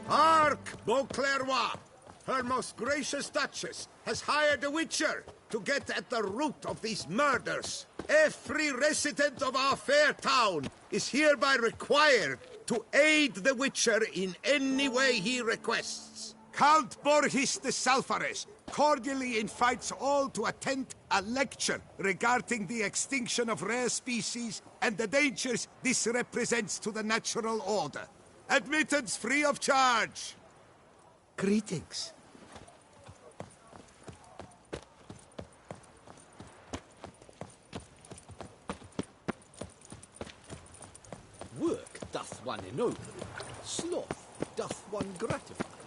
Hark, BEAUCLAIR! Her most gracious Duchess has hired a Witcher to get at the root of these murders. Every resident of our fair town is hereby required to aid the Witcher in any way he requests. Count Borghis de Salfares cordially invites all to attend a lecture regarding the extinction of rare species and the dangers this represents to the natural order. Admittance free of charge. Greetings. Work doth one ennoble, sloth doth one gratify.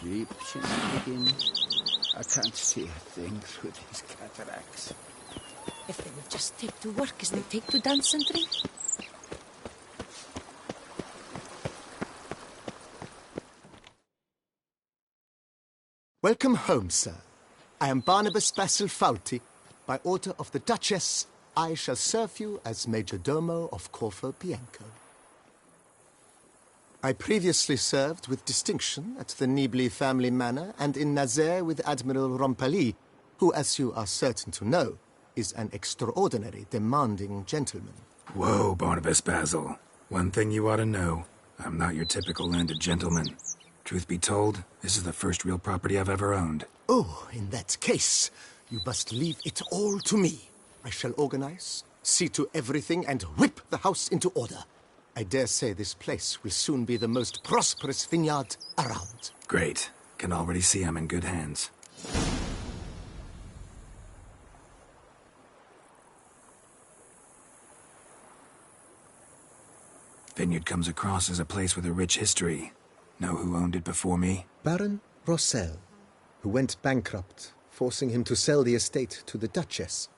Sleep should begin. I can't see a thing through these cataracts. If they would just take to work as they take to dance and drink. Welcome home, sir. I am Barnabas Basil Fawlty. By order of the Duchess, I shall serve you as Major Domo of Corvo Bianco. I previously served with distinction at the Nibli family manor and in Nazaire with Admiral Rompali, who, as you are certain to know, is an extraordinary, demanding gentleman. Whoa, Barnabas Basil. One thing you ought to know. I'm not your typical landed gentleman. Truth be told, this is the first real property I've ever owned. Oh, in that case, you must leave it all to me. I shall organize, see to everything, and whip the house into order. I dare say this place will soon be the most prosperous vineyard around. Great. Can already see I'm in good hands. Vineyard comes across as a place with a rich history. Know who owned it before me? Baron Rossel, who went bankrupt, forcing him to sell the estate to the Duchess.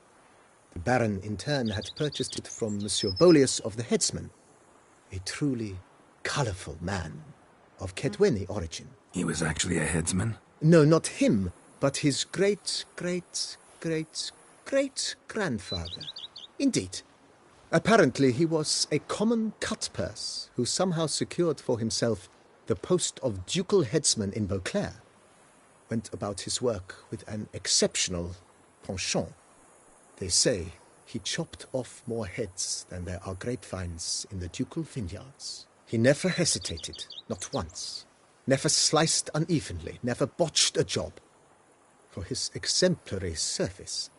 The Baron, in turn, had purchased it from Monsieur Bolius of the Headsman, a truly colourful man of Kedweni origin. He was actually a headsman? No, not him, but his great-great-great-great-grandfather. Indeed. Apparently he was a common cutpurse who somehow secured for himself the post of ducal headsman in BEAUCLAIR. Went about his work with an exceptional penchant. They say he chopped off more heads than there are grapevines in the ducal vineyards. He never hesitated, not once. Never sliced unevenly, never botched a job. For his exemplary service,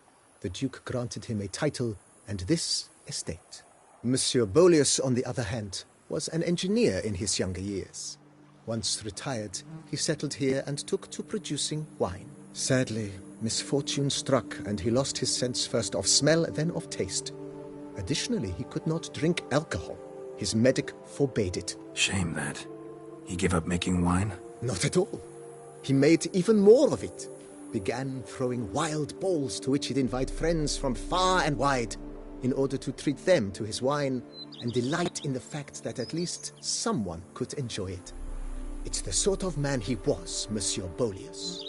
the Duke granted him a title and this estate. Monsieur Bolius, on the other hand, was an engineer in his younger years. Once retired, he settled here and took to producing wine. Sadly, misfortune struck, and he lost his sense first of smell, then of taste. Additionally, he could not drink alcohol. His medic forbade it. Shame that. He gave up making wine? Not at all. He made even more of it. Began throwing wild balls to which he'd invite friends from far and wide in order to treat them to his wine and delight in the fact that at least someone could enjoy it. It's the sort of man he was, Monsieur Bolius.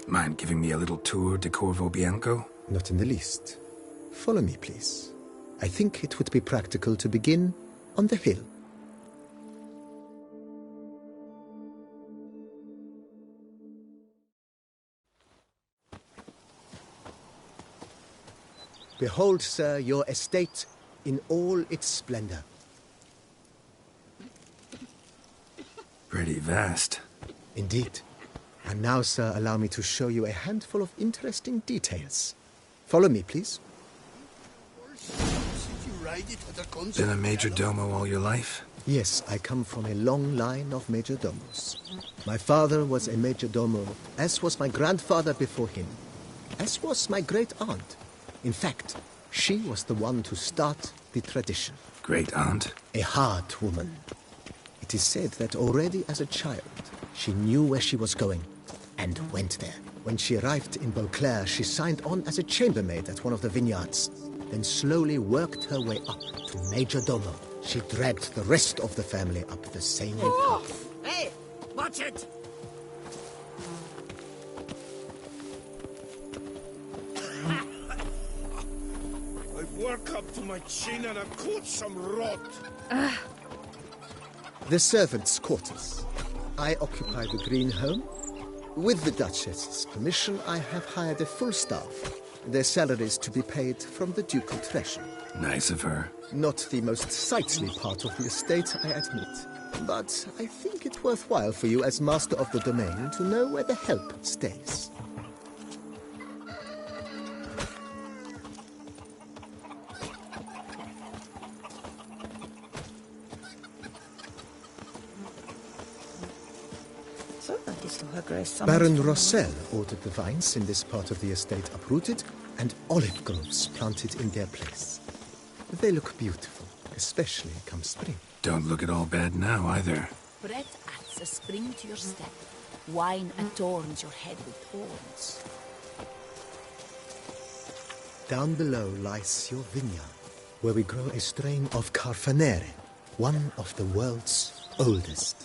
Mind giving me a little tour de Corvo Bianco? Not in the least. Follow me, please. I think it would be practical to begin on the hill. Behold, sir, your estate in all its splendor. Pretty vast. Indeed. And now, sir, allow me to show you a handful of interesting details. Follow me, please. Been a major domo all your life? Yes, I come from a long line of major domos. My father was a major domo, as was my grandfather before him, as was my great-aunt. In fact, she was the one to start the tradition. Great-aunt? A hard woman. It is said that already as a child, she knew where she was going and went there. When she arrived in BEAUCLAIR, she signed on as a chambermaid at one of the vineyards, then slowly worked her way up to major domo. She dragged the rest of the family up the same path. Hey, watch it! I work up to my chin and I caught some rot. The servants' quarters. I occupy the green home. With the Duchess's permission, I have hired a full staff. Their salaries to be paid from the ducal treasury. Nice of her. Not the most sightly part of the estate, I admit. But I think it worthwhile for you as master of the domain to know where the help stays. Baron Rossel ordered the vines in this part of the estate uprooted and olive groves planted in their place. They look beautiful, especially come spring. Don't look at all bad now, either. Bread adds a spring to your step. Wine adorns your head with thorns. Down below lies your vineyard, where we grow a strain of Carfanere, one of the world's oldest.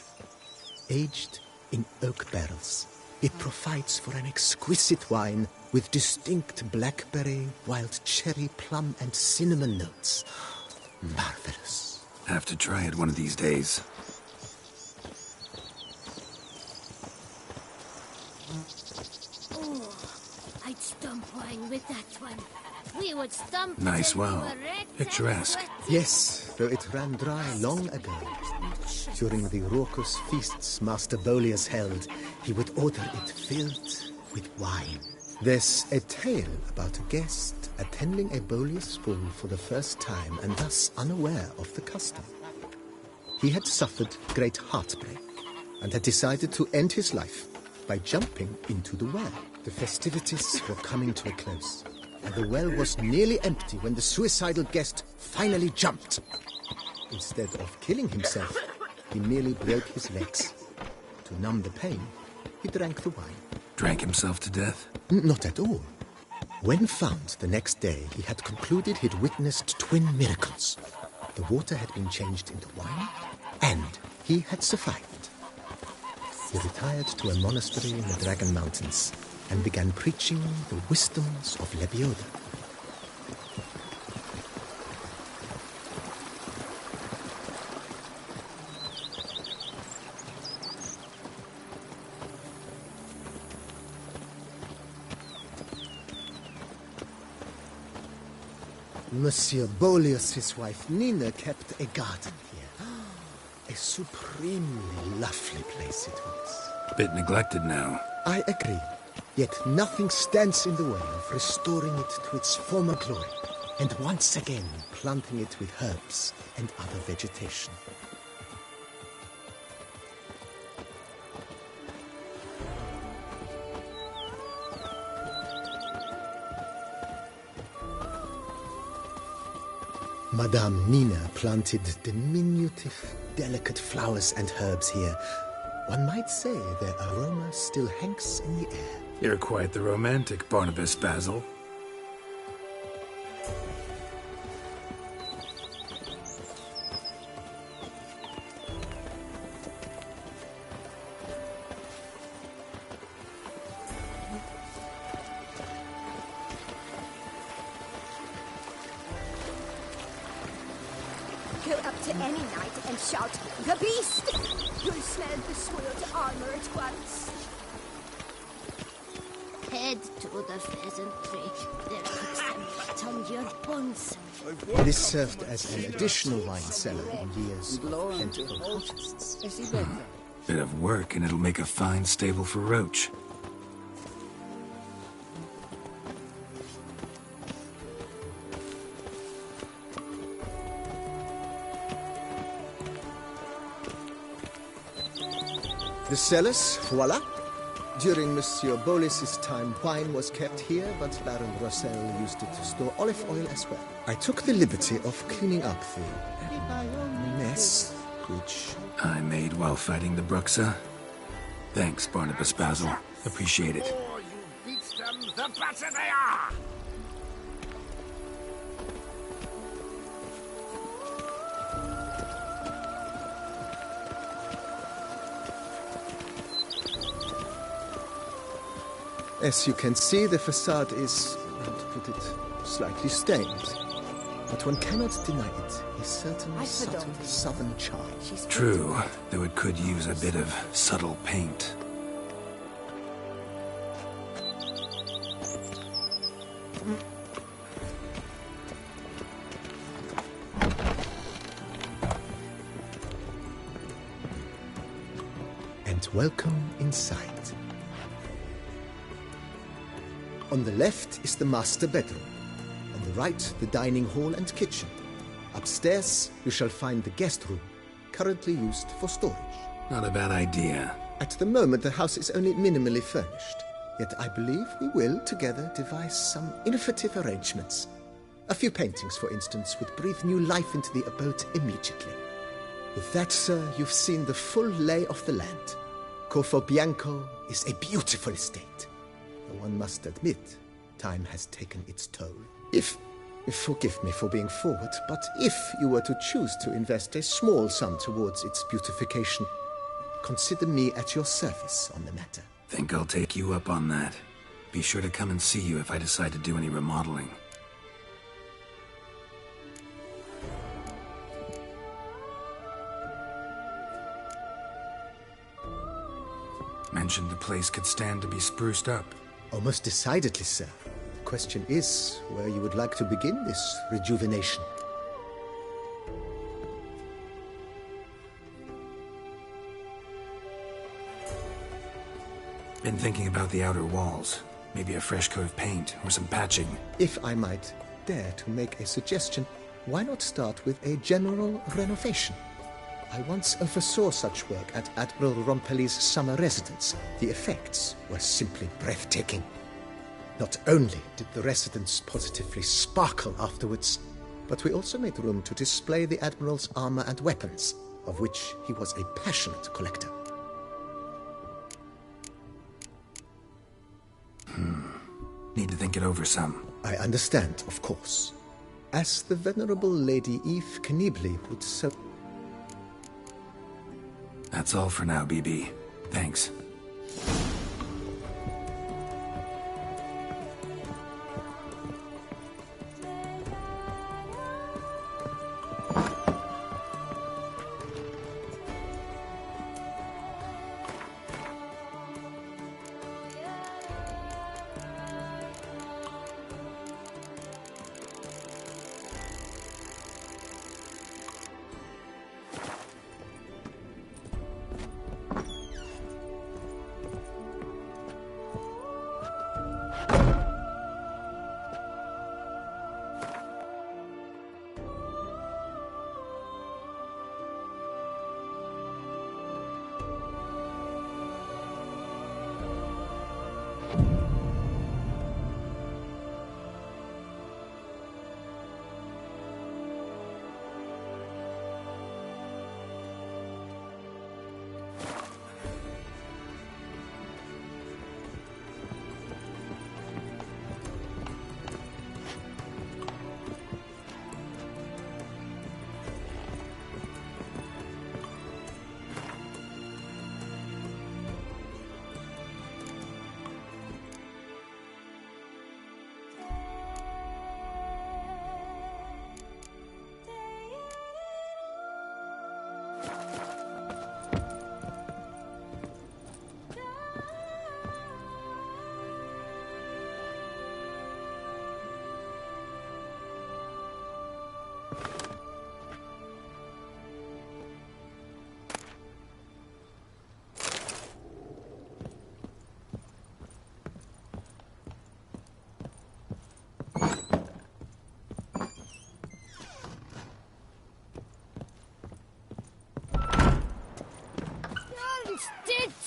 Aged in oak barrels, it provides for an exquisite wine with distinct blackberry, wild cherry, plum, and cinnamon notes. Marvelous. Have to try it one of these days. Oh, I'd stump wine with that one. We would stump. Nice well. Picturesque. Yes, though it ran dry long ago. During the raucous feasts Master Bolius held, he would order it filled with wine. There's a tale about a guest attending a Bolius ball for the first time and thus unaware of the custom. He had suffered great heartbreak and had decided to end his life by jumping into the well. The festivities were coming to a close, and the well was nearly empty when the suicidal guest finally jumped. Instead of killing himself, he merely broke his legs. To numb the pain, he drank the wine. Drank himself to death? Not at all. When found the next day, he had concluded he'd witnessed twin miracles. The water had been changed into wine, and he had survived. He retired to a monastery in the Dragon Mountains and began preaching the wisdoms of Lebioda. Monsieur Bolius' wife Nina kept a garden here. A supremely lovely place it was. Bit neglected now. I agree. Yet nothing stands in the way of restoring it to its former glory, and once again planting it with herbs and other vegetation. Madame Nina planted diminutive, delicate flowers and herbs here. One might say their aroma still hangs in the air. You're quite the romantic, Barnabas Basil. Go up to any knight and shout, "The beast!" You'll smell the soiled armor at once. Head to the pheasantry. There put some meat on your bones. This served as an additional wine cellar in years of plentiful harvests. Bit of work and it'll make a fine stable for Roach. The cellars, voila. During Monsieur Bolis's time, wine was kept here, but Baron Rossel used it to store olive oil as well. I took the liberty of cleaning up the mess, which I made while fighting the Bruxa. Thanks, Barnabas Basil. Appreciate it. Oh, you beat them, the better they are! As you can see, the facade is, well, to put it, slightly stained. But one cannot deny it, a certain subtle southern charm. True, though it could use a bit of subtle paint. And welcome inside. On the left is the master bedroom. On the right, the dining hall and kitchen. Upstairs, you shall find the guest room, currently used for storage. Not a bad idea. At the moment, the house is only minimally furnished. Yet I believe we will, together, devise some innovative arrangements. A few paintings, for instance, would breathe new life into the abode immediately. With that, sir, you've seen the full lay of the land. Corfo Bianco is a beautiful estate. Though one must admit, time has taken its toll. Forgive me for being forward, but if you were to choose to invest a small sum towards its beautification, consider me at your service on the matter. Think I'll take you up on that. Be sure to come and see you if I decide to do any remodeling. Mentioned the place could stand to be spruced up. Almost decidedly, sir. The question is where you would like to begin this rejuvenation. Been thinking about the outer walls. Maybe a fresh coat of paint or some patching. If I might dare to make a suggestion, why not start with a general renovation? I once oversaw such work at Admiral Rompelli's summer residence. The effects were simply breathtaking. Not only did the residence positively sparkle afterwards, but we also made room to display the Admiral's armor and weapons, of which he was a passionate collector. Need to think it over some. I understand, of course. As the venerable Lady Eve Knibley would so... That's all for now, BB. Thanks.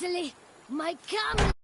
Untitled, my camera.